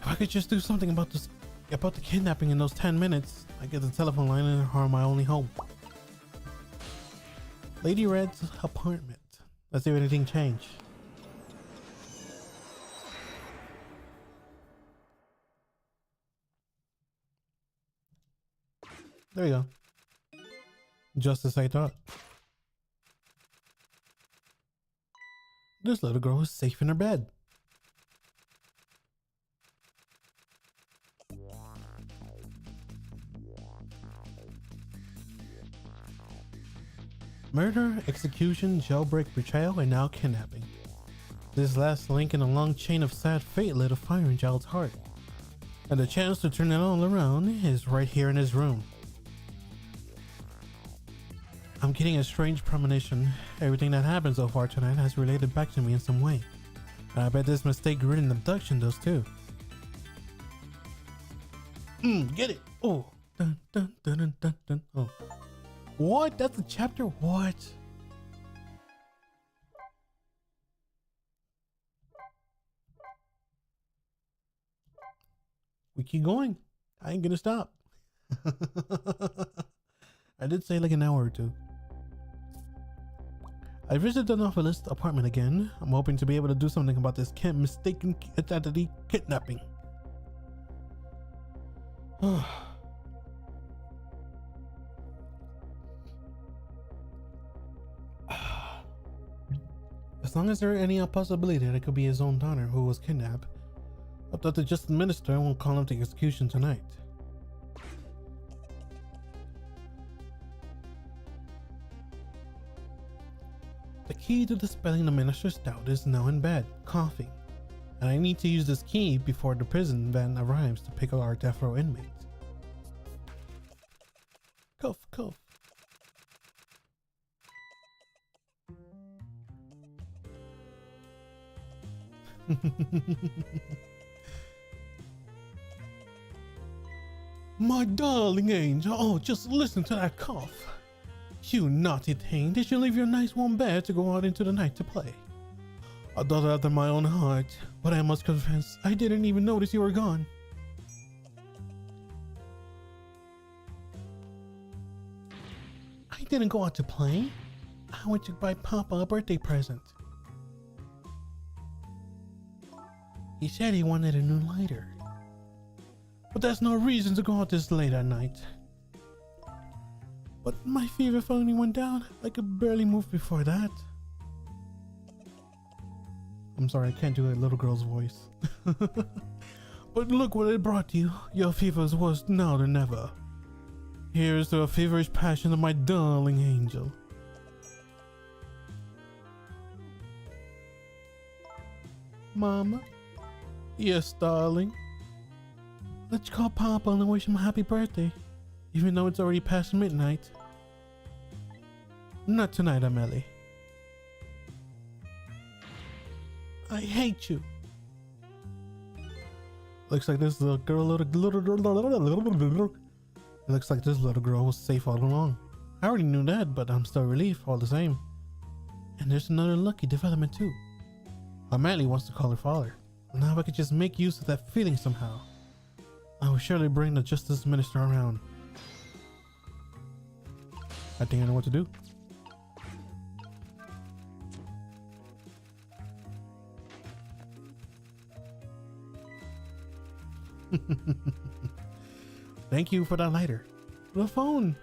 If I could just do something about this, about the kidnapping in those 10 minutes, I get the telephone line and are my only hope. Lady Red's apartment. Let's see if anything changed. There you go. Just as I thought. This little girl is safe in her bed. Murder, execution, jailbreak, betrayal, and now kidnapping. This last link in a long chain of sad fate lit a fire in Jowd's heart. And the chance to turn it all around is right here in his room. I'm getting a strange premonition. Everything that happened so far tonight has related back to me in some way. And I bet this mistake-ridden abduction does too. Get it! Oh. Dun, dun, dun, dun, dun, dun. Oh. What? That's a chapter? What? We keep going. I ain't gonna stop. I did say like an hour or two. I visited the novelist's apartment again. I'm hoping to be able to do something about this mistaken identity kidnapping. As long as there is any possibility that it could be his own daughter who was kidnapped, I thought the Justice Minister won't call him to execution tonight. The key to dispelling the minister's doubt is now in bed, coughing, and I need to use this key before the prison van arrives to pick up our death row inmates. Cough, cough. My darling angel, oh, just listen to that cough. You naughty thing, did you leave your nice warm bed to go out into the night to play? I thought after my own heart, but I must confess, I didn't even notice you were gone. I didn't go out to play. I went to buy Papa a birthday present. He said he wanted a new lighter. But that's no reason to go out this late at night. But my fever finally went down. I could barely move before that. I'm sorry, I can't do a little girl's voice. But look what it brought you. Your fever is worse now than ever. Here's to a feverish passion of my darling angel. Mama? Yes, darling. Let's call Papa and wish him a happy birthday, even though it's already past midnight. Not tonight, Amelie. I hate you. Looks like this little girl, it looks like this little girl was safe all along. I already knew that, but I'm still relieved all the same. And there's another lucky development too. Amelie wants to call her father. Now I could just make use of that feeling somehow. I will surely bring the Justice Minister around. I think I know what to do. Thank you for that lighter. The phone.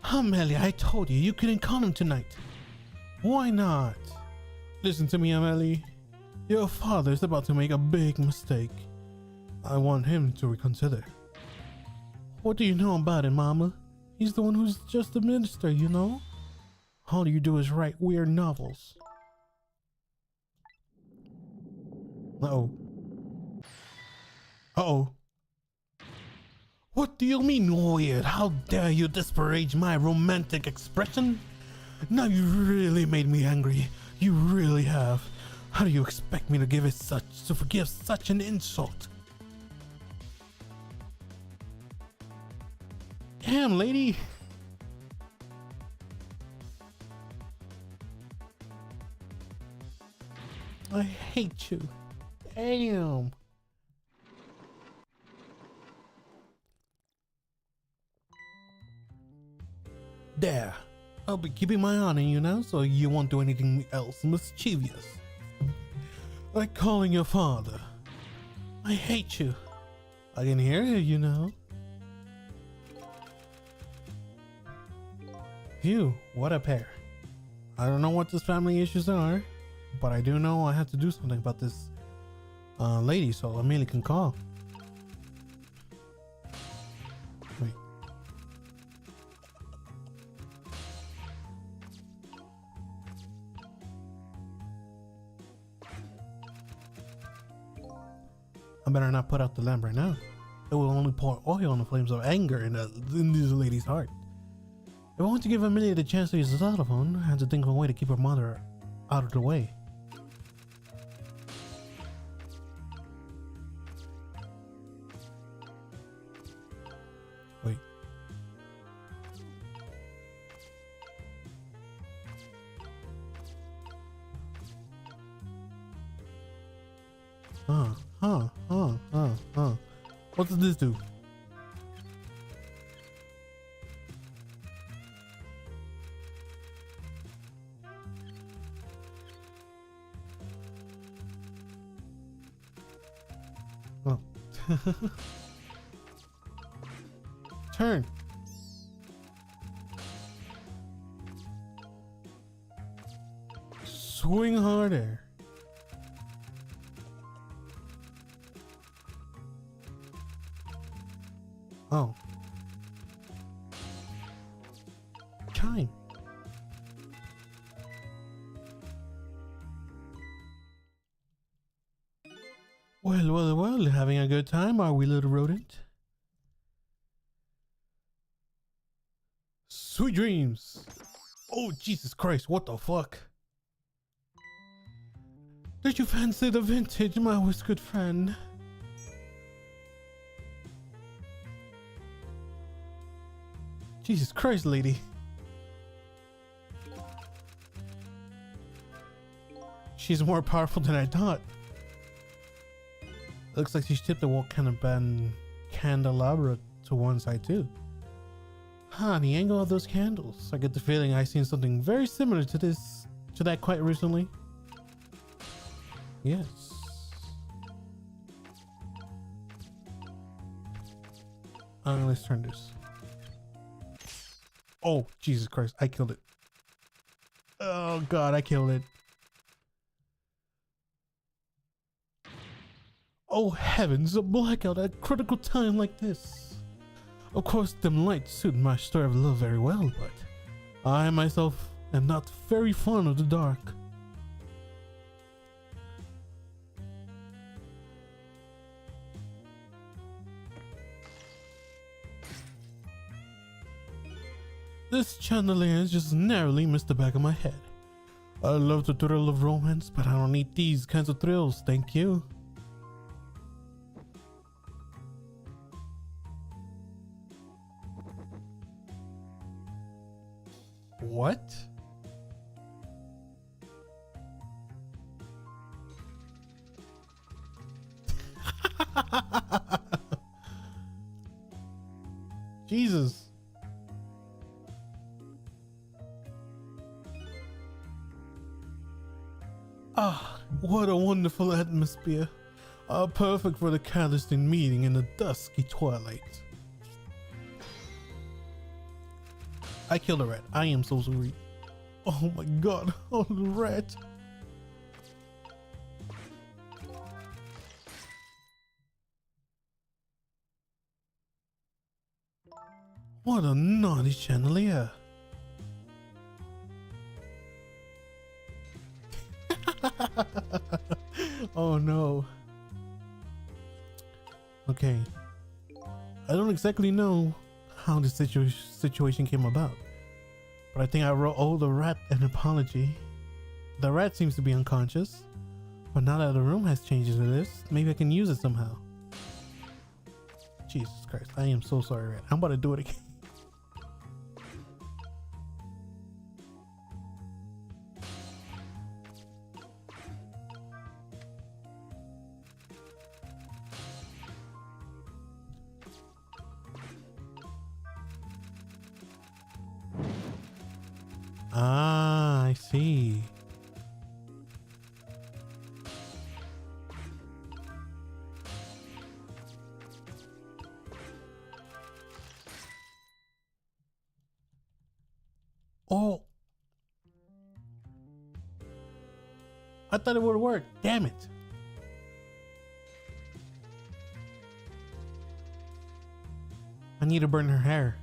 Amelie, I told you you couldn't call him tonight. Why not? Listen to me, Amelie. Your father is about to make a big mistake. I want him to reconsider. What do you know about him, Mama? He's the one who's just a minister, you know? All you do is write weird novels. Uh-oh. Uh-oh. What do you mean weird? How dare you disparage my romantic expression? Now you really made me angry. You really have. How do you expect me to forgive such an insult? Damn, lady. I hate you. Damn. There. I'll be keeping my eye on you now, so you won't do anything else mischievous. Like calling your father. I hate you. I can hear you, you know. Phew, what a pair. I don't know what this family issues are, but I do know I have to do something about this lady, so Amelie can call. Wait. better not put out the lamp right now. It will only pour oil on the flames of anger in this lady's heart. If I want to give Amelia the chance to use the telephone, I have to think of a way to keep her mother out of the way. Wait. What does this do? Oh. Turn. Swing harder. Oh. Chime. Well, having a good time, are we, little rodent? Sweet dreams. Oh, Jesus Christ, what the fuck? Did you fancy the vintage, my always good friend? Jesus Christ, lady. She's more powerful than I thought. Looks like she's tipped the wall candelabra to one side too. Huh, the angle of those candles. I get the feeling I've seen something very similar to that quite recently. Yes. Let's turn this. Oh, Jesus Christ, I killed it. Oh God, I killed it. Oh heavens, a blackout at a critical time like this. Of course, them lights suit my story of love very well, but I myself am not very fond of the dark. This chandelier has just narrowly missed the back of my head. I love the thrill of romance, but I don't need these kinds of thrills, thank you. What? Jesus. Ah, what a wonderful atmosphere. Perfect for the Calliston meeting in the dusky twilight. I killed a rat. I am so sorry. Oh my God. Oh, the rat. What a naughty chandelier. Oh no. Okay. I don't exactly know how the situation came about, but I think I owe the rat an apology. The rat seems to be unconscious, but now that the room has changes to this, maybe I can use it somehow. Jesus Christ, I am so sorry, rat. I'm about to do it again. Ah, I see. Oh. I thought it would work. Damn it. I need to burn her hair.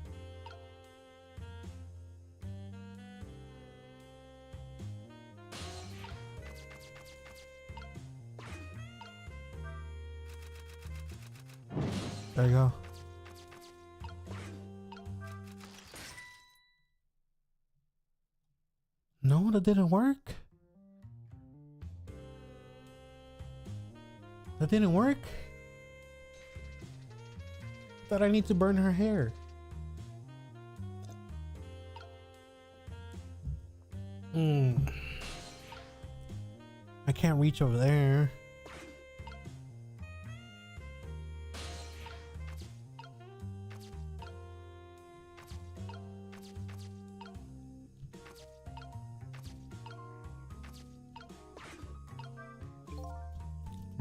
There you go. No, that didn't work. That didn't work. Thought I need to burn her hair. I can't reach over there.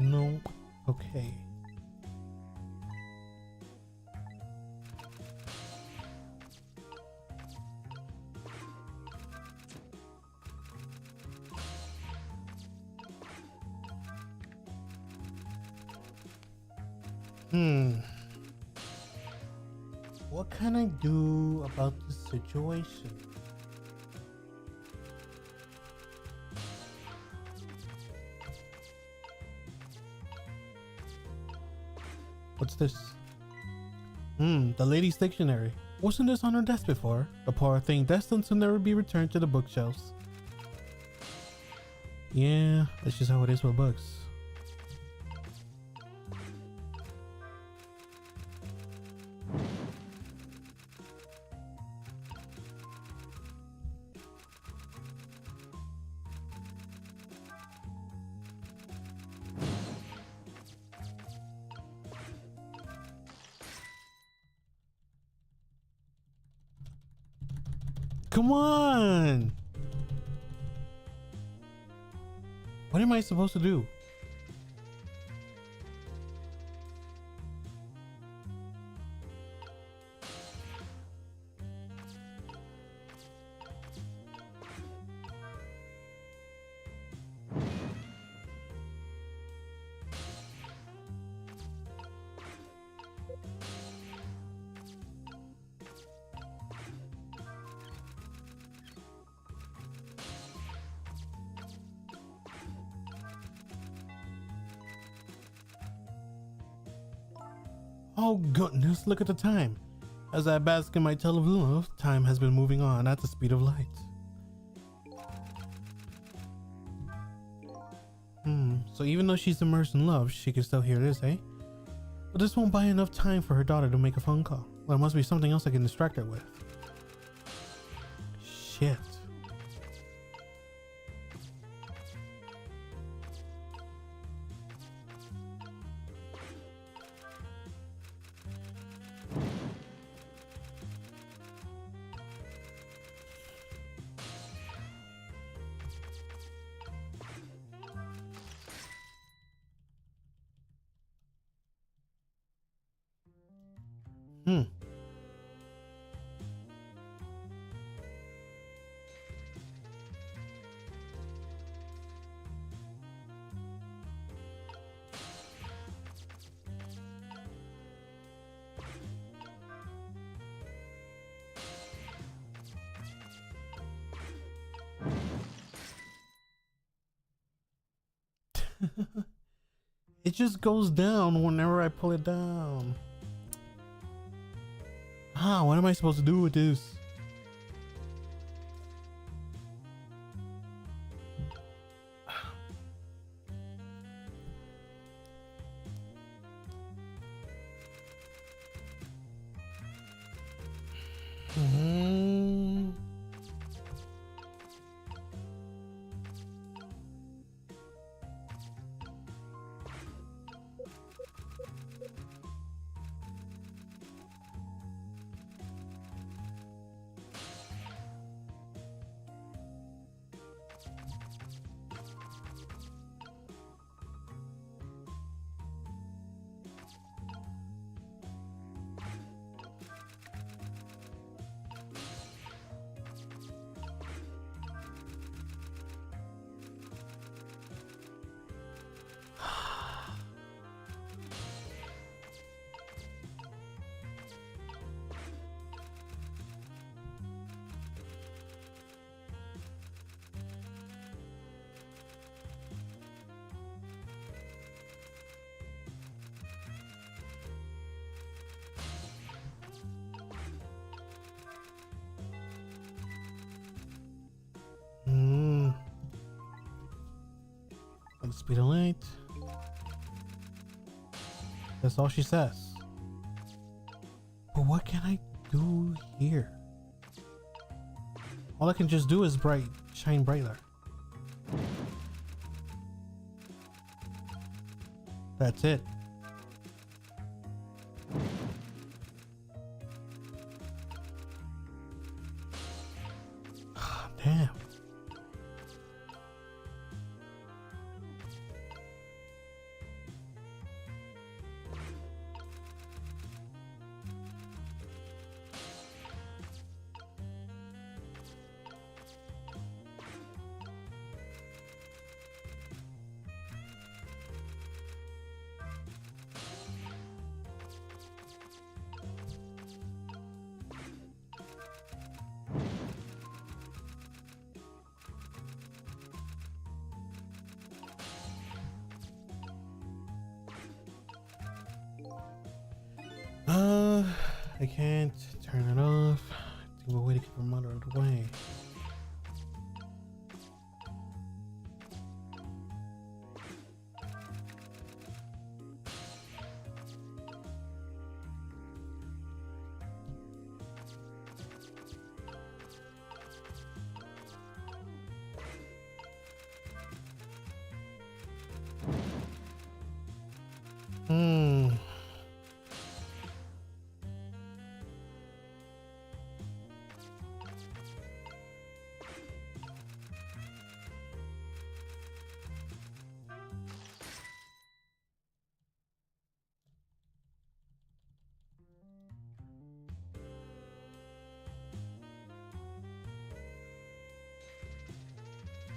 No. Okay. What can I do about the situation? What's this? The lady's dictionary. Wasn't this on her desk before? The poor thing destined to never be returned to the bookshelves. Yeah, that's just how it is with books. Come on! What am I supposed to do? Oh goodness, look at the time. As I bask in my tale of love, time has been moving on at the speed of light. So even though she's immersed in love, she can still hear this, eh? But this won't buy enough time for her daughter to make a phone call. There must be something else I can distract her with. Shit. It just goes down whenever I pull it down. What am I supposed to do with this? the speed of light. That's all she says. But what can I do here? All I can just do is shine brighter. That's it. Damn. I can't turn it off. I think we'll wait to keep them out of the way.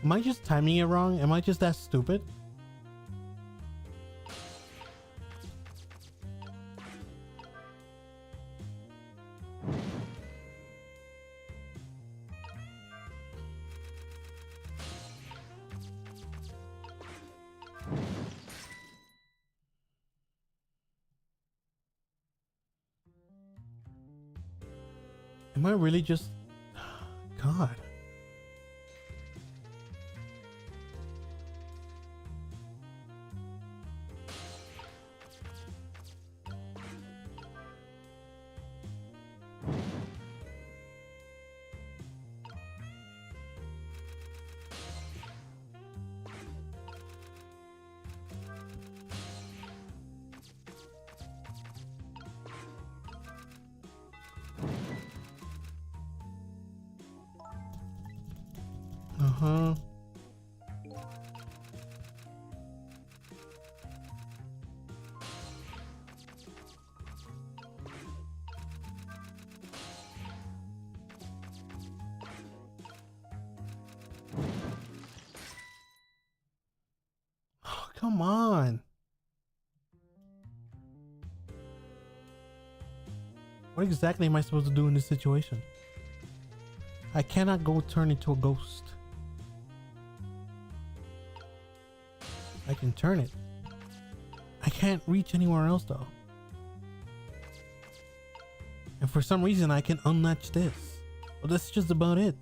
Am I just timing it wrong? Am I just that stupid? Am I really just... God. Uh-huh. Oh, come on. What exactly am I supposed to do in this situation? I cannot go turn into a ghost. I can turn it. I can't reach anywhere else though. And for some reason I can unlatch this. Well, that's just about it.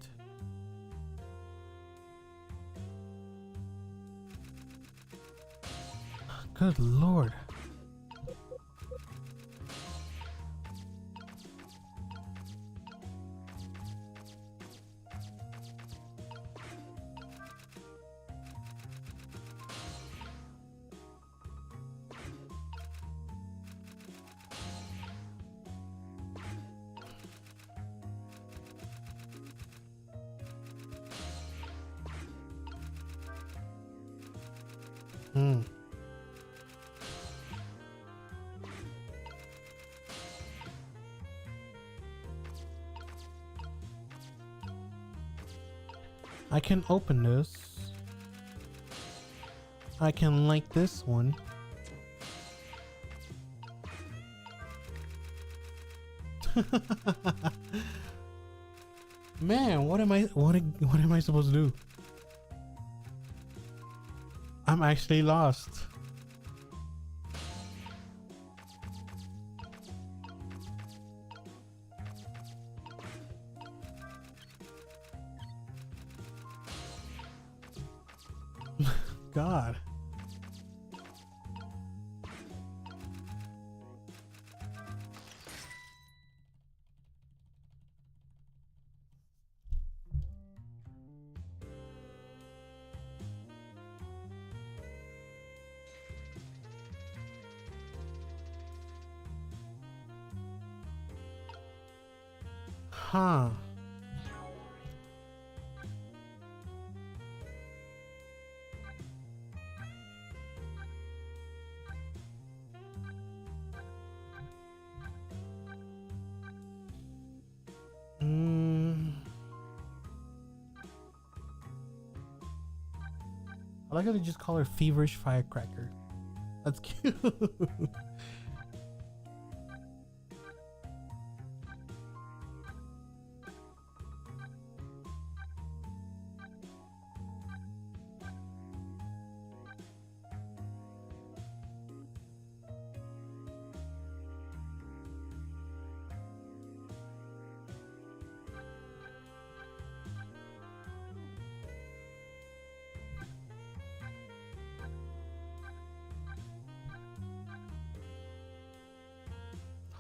Good Lord. I can open this. I can light this one. Man, what am I supposed to do? I'm actually lost. God. Huh. I like how they just call her Feverish Firecracker. That's cute.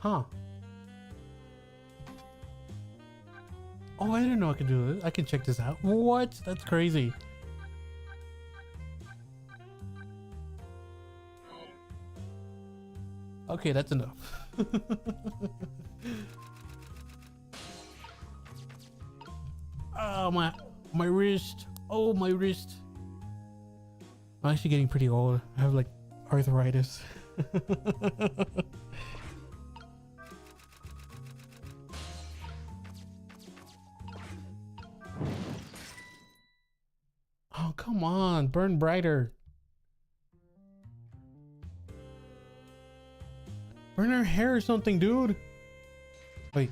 Huh. Oh, I didn't know I could do this. I can check this out. What? That's crazy. Okay, that's enough. Oh, my wrist. Oh, my wrist. I'm actually getting pretty old. I have like arthritis. Oh, come on. Burn brighter. Burn her hair or something, dude. Wait.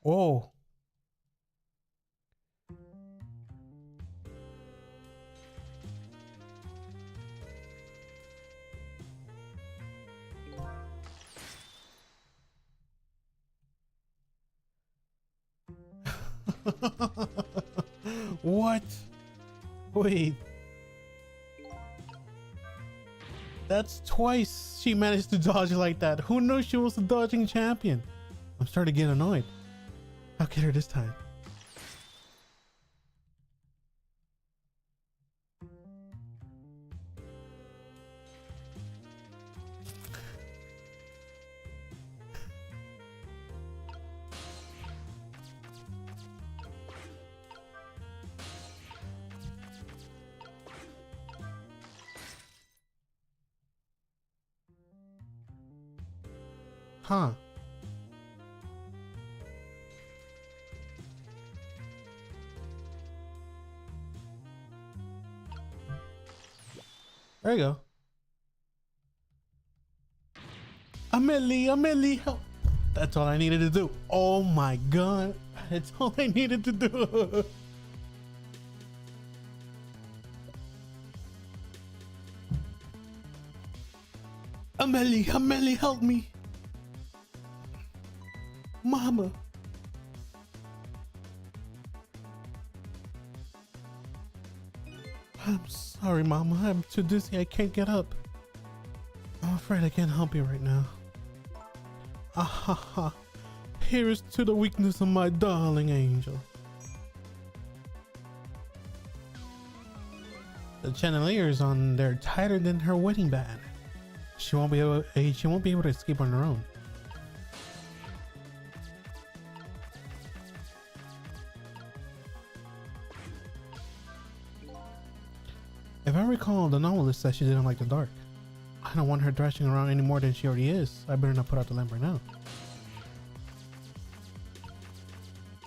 Whoa. What? Wait. That's twice she managed to dodge like that. Who knows she was a dodging champion? I'm starting to get annoyed. I'll get her this time. Huh. There you go. Amelie, help. That's all I needed to do. Oh my god. That's all I needed to do. Amelie, help me. Mama. I'm sorry, Mama. I'm too dizzy. I can't get up. I'm afraid I can't help you right now. Ah ha ha. Here is to the weakness of my darling angel. The chandeliers on there tighter than her wedding band. She won't be able to escape on her own. If I recall, the novelist said she didn't like the dark. I don't want her thrashing around any more than she already is. I better not put out the lamp right now.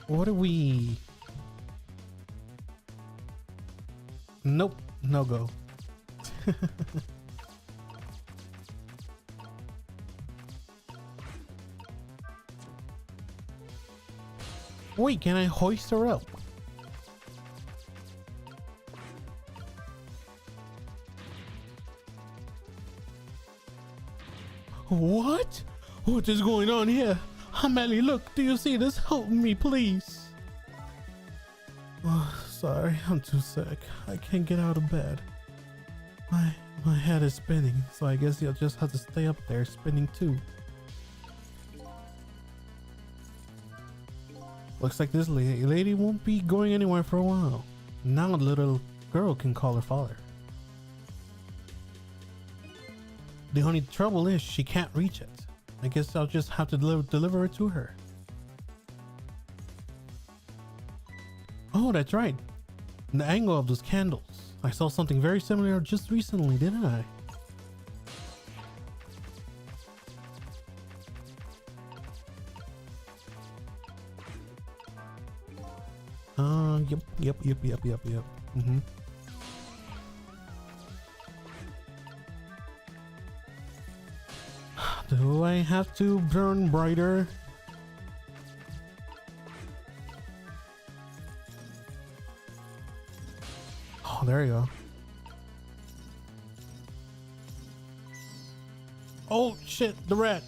What do we... Nope, no go. Wait, can I hoist her up? What? What is going on here? Amelie, look, do you see this? Help me, please. Oh, sorry, I'm too sick. I can't get out of bed. My head is spinning, so I guess you'll just have to stay up there spinning too. Looks like this lady won't be going anywhere for a while. Now the little girl can call her father. The only trouble is she can't reach it. I guess I'll just have to deliver it to her. Oh, that's right. In the angle of those candles. I saw something very similar just recently, didn't I? Yep. Mm-hmm. Do I have to burn brighter? Oh, there you go. Oh shit, the rat.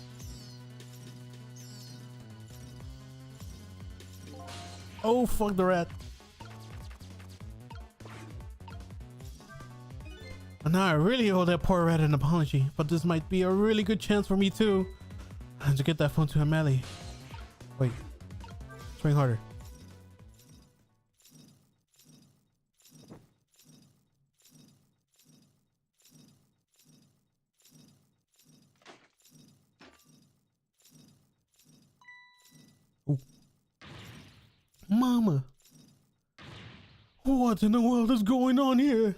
Oh fuck the rat. And now I really owe that poor rat an apology, but this might be a really good chance for me too. And to get that phone to Amelie. Wait. Swing harder. Ooh. Mama. What in the world is going on here?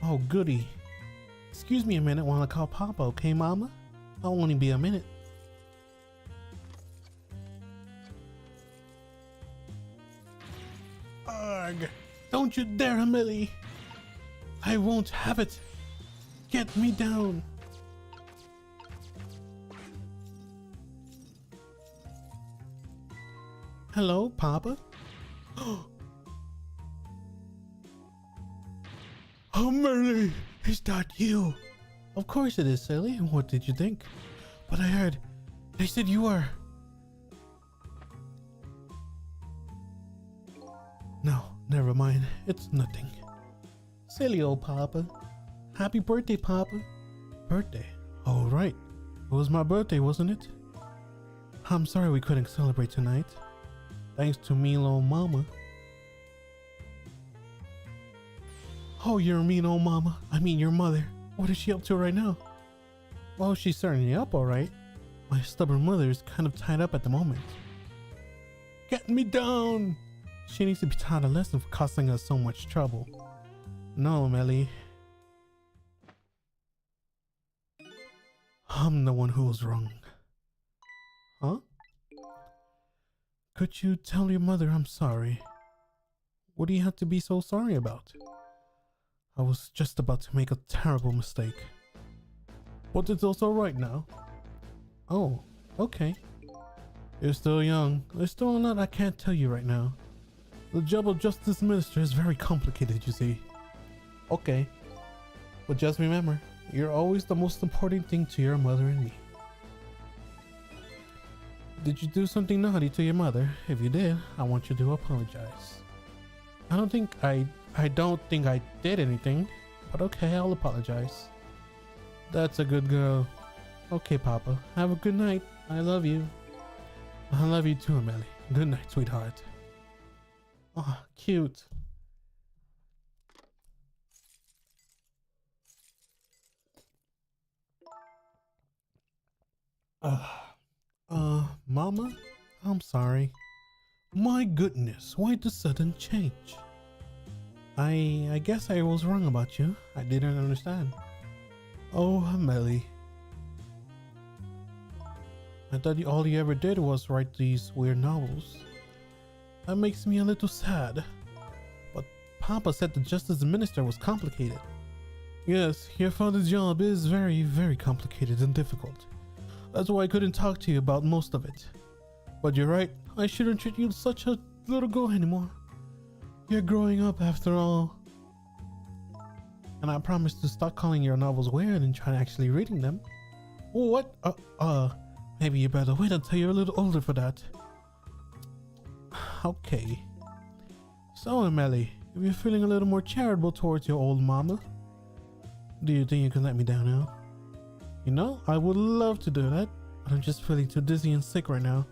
Oh, goody. Excuse me a minute while I call Papa, okay, Mama? I'll only be a minute. Ugh! Don't you dare, Amelie! I won't have it! Get me down! Hello, Papa? Amelie, is that you? Of course it is, silly. What did you think? But I heard they said you were. No, never mind. It's nothing. Silly old Papa. Happy birthday, Papa. Birthday? Oh, right. It was my birthday, wasn't it? I'm sorry we couldn't celebrate tonight. Thanks to mean old Mama. Oh, you're a mean old mama. I mean your mother. What is she up to right now? Well, she's certainly up alright. My stubborn mother is kind of tied up at the moment. Get me down! She needs to be taught a lesson for causing us so much trouble. No, Melly. I'm the one who was wrong. Huh? Could you tell your mother I'm sorry? What do you have to be so sorry about? I was just about to make a terrible mistake. But it's also right now. Oh, okay. You're still young. There's still a lot I can't tell you right now. The job of Justice Minister is very complicated, you see. Okay. But just remember, you're always the most important thing to your mother and me. Did you do something naughty to your mother? If you did, I want you to apologize. I don't think I did anything, but okay, I'll apologize. That's a good girl. Okay, Papa, have a good night. I love you. I love you too, Amelie. Good night, sweetheart. Oh, cute. Mama? I'm sorry. My goodness, why the sudden change? I guess I was wrong about you. I didn't understand. Oh, Amelie. I thought all you ever did was write these weird novels. That makes me a little sad. But Papa said the Justice Minister was complicated. Yes, your father's job is very, very complicated and difficult. That's why I couldn't talk to you about most of it. But you're right, I shouldn't treat you such a little girl anymore. You're growing up after all. And I promise to stop calling your novels weird and try actually reading them. What? Maybe you better wait until you're a little older for that. Okay. So, Amelie, if you're feeling a little more charitable towards your old mama, do you think you can let me down now? You know, I would love to do that. but I'm just feeling too dizzy and sick right now.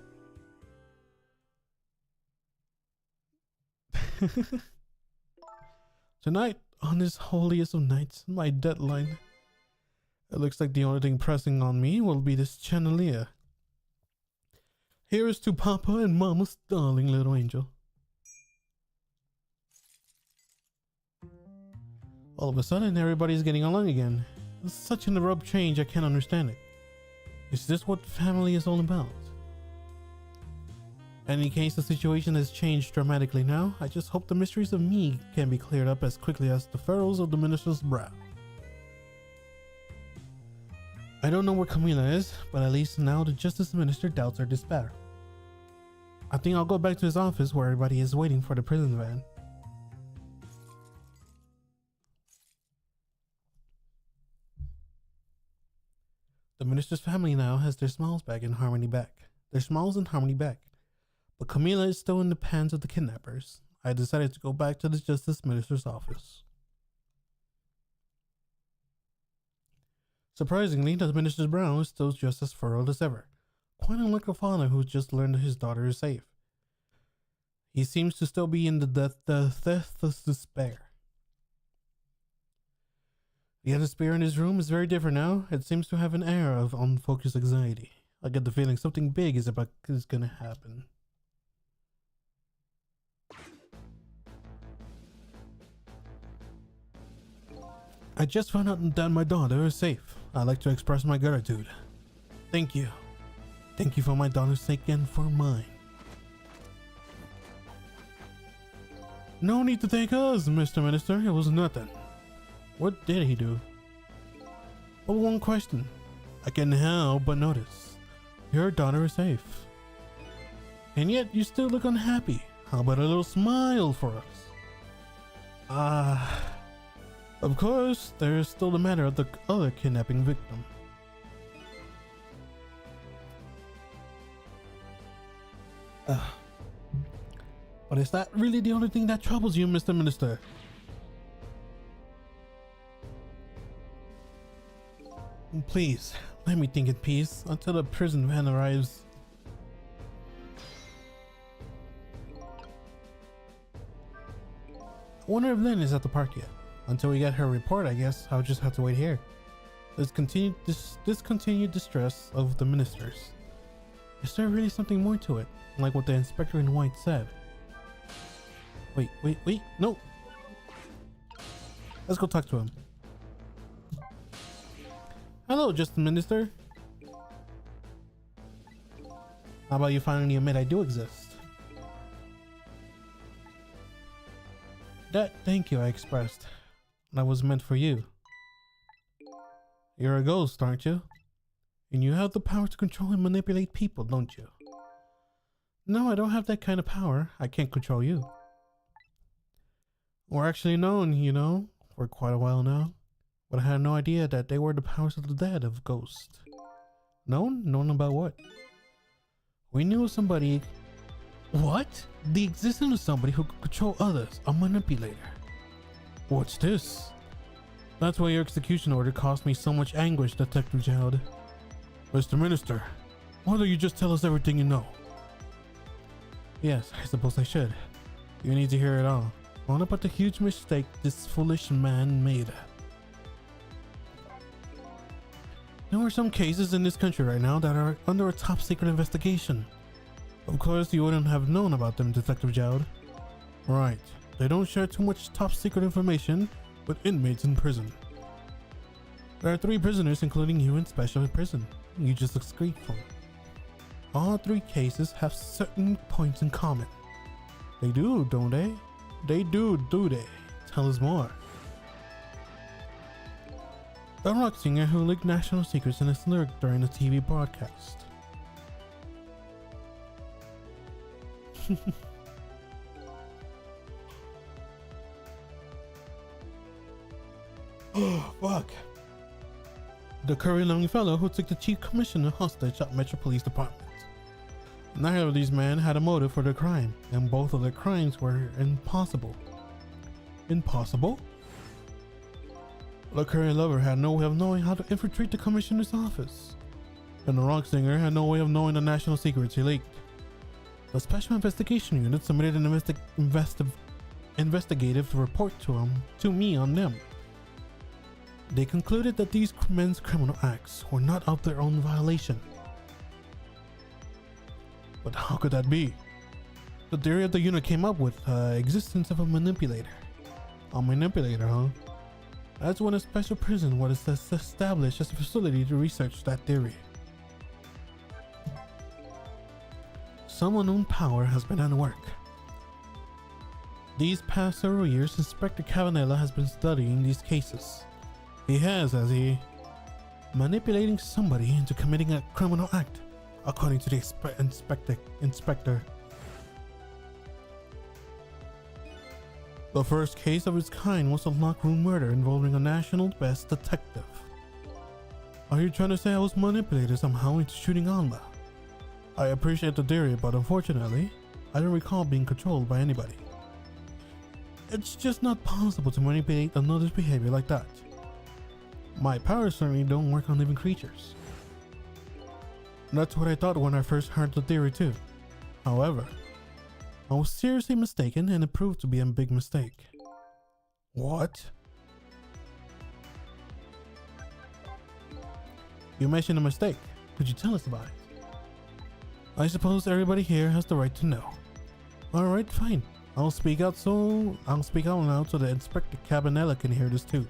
Tonight, on this holiest of nights, my deadline. It looks like the only thing pressing on me will be this chandelier. Here is to Papa and Mama's darling little angel. All of a sudden, everybody's getting along again. It's such an abrupt change, I can't understand it. Is this what family is all about? In any case, the situation has changed dramatically now. I just hope the mysteries of me can be cleared up as quickly as the furrows of the minister's brow. I don't know where Camila is, but at least now the Justice Minister doubts her despair. I think I'll go back to his office where everybody is waiting for the prison van. The minister's family now has their smiles back in harmony back. Their smiles and harmony back. But Camila is still in the hands of the kidnappers. I decided to go back to the Justice Minister's office. Surprisingly, the minister's brow is still just as furrowed as ever, quite unlike a father who just learned that his daughter is safe. He seems to still be in the depth of despair. The atmosphere in his room is very different now. It seems to have an air of unfocused anxiety. I get the feeling something big is gonna happen. I just found out that my daughter is safe. I'd like to express my gratitude. Thank you. Thank you for my daughter's sake and for mine. No need to thank us, Mr. Minister. It was nothing. What did he do? But one question. I can't help but notice. Your daughter is safe. And yet you still look unhappy. How about a little smile for us? Of course, there is still the matter of the other kidnapping victim. But is that really the only thing that troubles you, Mr. Minister? Please, let me think in peace until the prison van arrives. I wonder if Lynn is at the park yet. Until we get her report, I guess I'll just have to wait here. This discontinued distress of the ministers. Is there really something more to it? Like what the inspector in white said? Wait, no! Let's go talk to him. Hello, Justice Minister. How about you finally admit I do exist? That thank you I expressed. That was meant for you. You're a ghost, aren't you? And you have the power to control and manipulate people, don't you? No, I don't have that kind of power. I can't control you. We're actually known, you know, for quite a while now. But I had no idea that they were the powers of the dead of Ghost. Known? Known about what? We knew somebody... What? The existence of somebody who could control others, a manipulator. What's this? That's why your execution order caused me so much anguish, Detective Jowd. Mr. Minister, why don't you just tell us everything you know? Yes, I suppose I should. You need to hear it all. What about the huge mistake this foolish man made? There are some cases in this country right now that are under a top secret investigation. Of course, you wouldn't have known about them, Detective Jowd. Right. They don't share too much top secret information with inmates in prison. There are 3 prisoners, including you, in special prison. You just escaped from. All 3 cases have certain points in common. They do, don't they? They do they? Tell us more. The rock singer who leaked national secrets in his lyric during a TV broadcast. Oh, fuck. The curly-looking fellow who took the chief commissioner hostage at Metro Police Department. Neither of these men had a motive for their crime, and both of their crimes were impossible. Impossible? The current lover had no way of knowing how to infiltrate the commissioner's office. and the rock singer had no way of knowing the national secrets he leaked. The Special Investigation Unit submitted an investigative report to me on them. They concluded that these men's criminal acts were not of their own violation. But how could that be? The theory of the unit came up with existence of a manipulator. A manipulator, huh? That's when a special prison was established as a facility to research that theory. Some unknown power has been at work. These past several years, Inspector Cabanela has been studying these cases. He has manipulating somebody into committing a criminal act, according to the inspector. The first case of its kind was a lockroom murder involving a national best detective. Are you trying to say I was manipulated somehow into shooting Alma? I appreciate the theory, but unfortunately, I don't recall being controlled by anybody. It's just not possible to manipulate another's behavior like that. My powers certainly don't work on living creatures. That's what I thought when I first heard the theory too. However, I was seriously mistaken and it proved to be a big mistake. What? You mentioned a mistake. Could you tell us about it? I suppose everybody here has the right to know. Alright, fine. I'll speak out now so the Inspector Cabanela can hear this too.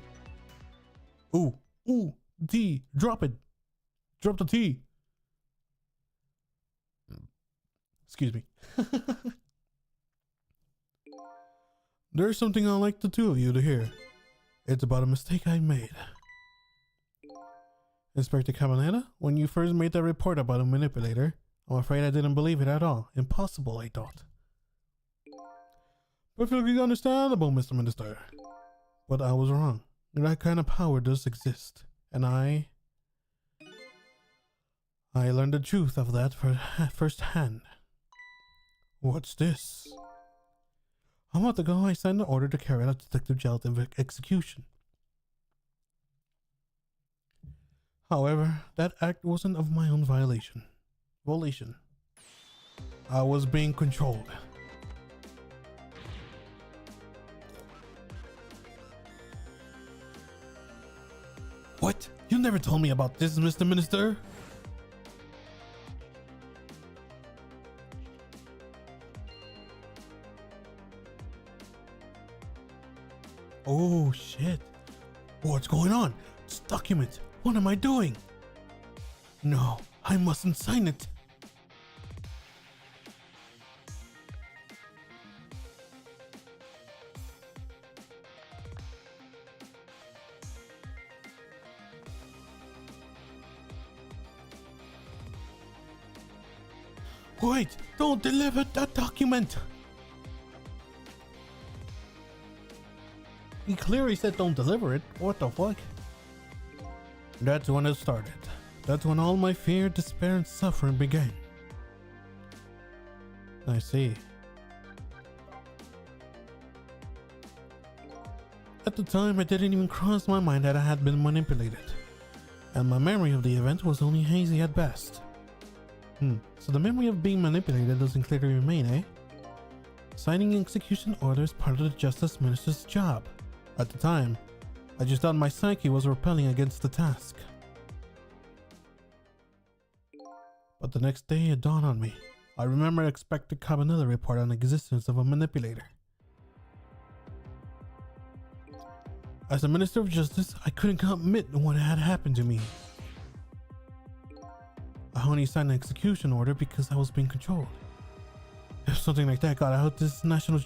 Ooh, T, drop it. Drop the T. Excuse me. There's something I'd like the two of you to hear. It's about a mistake I made. Inspector Cabanela, when you first made that report about a manipulator, I'm afraid I didn't believe it at all. Impossible, I thought. Perfectly understandable, Mr. Minister. But I was wrong. That kind of power does exist. And I learned the truth of that firsthand. What's this? A month ago, I signed an order to carry out Detective Jel's execution. However, that act wasn't of my own volition. I was being controlled. What? You never told me about this, Mr. Minister. Oh shit. What's going on? This document. What am I doing? No, I mustn't sign it. Wait, don't deliver that document. He clearly said don't deliver it. What the fuck? That's when it started. That's when all my fear, despair, and suffering began. I see. At the time, it didn't even cross my mind that I had been manipulated. And my memory of the event was only hazy at best. So the memory of being manipulated doesn't clearly remain, eh? Signing execution orders is part of the Justice Minister's job. At the time, I just thought my psyche was repelling against the task. But the next day it dawned on me. I remember Inspector Cabanela report on the existence of a manipulator. As a Minister of Justice, I couldn't admit what had happened to me. I only signed an execution order because I was being controlled. If something like that got out, this national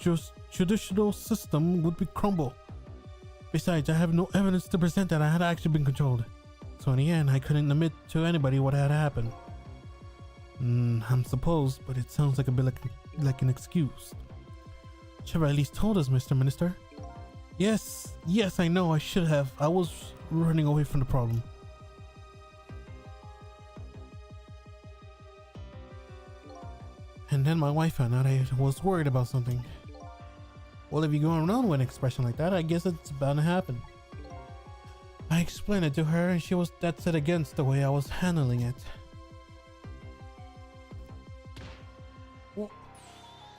judicial system would be crumble. Besides, I have no evidence to present that I had actually been controlled. So in the end, I couldn't admit to anybody what had happened. I'm supposed, but it sounds like a bit like an excuse. Should have at least told us, Mr. Minister. Yes, I know I should have. I was running away from the problem. And then my wife found out I was worried about something. Well, if you go around with an expression like that, I guess it's bound to happen. I explained it to her and she was dead set against the way I was handling it.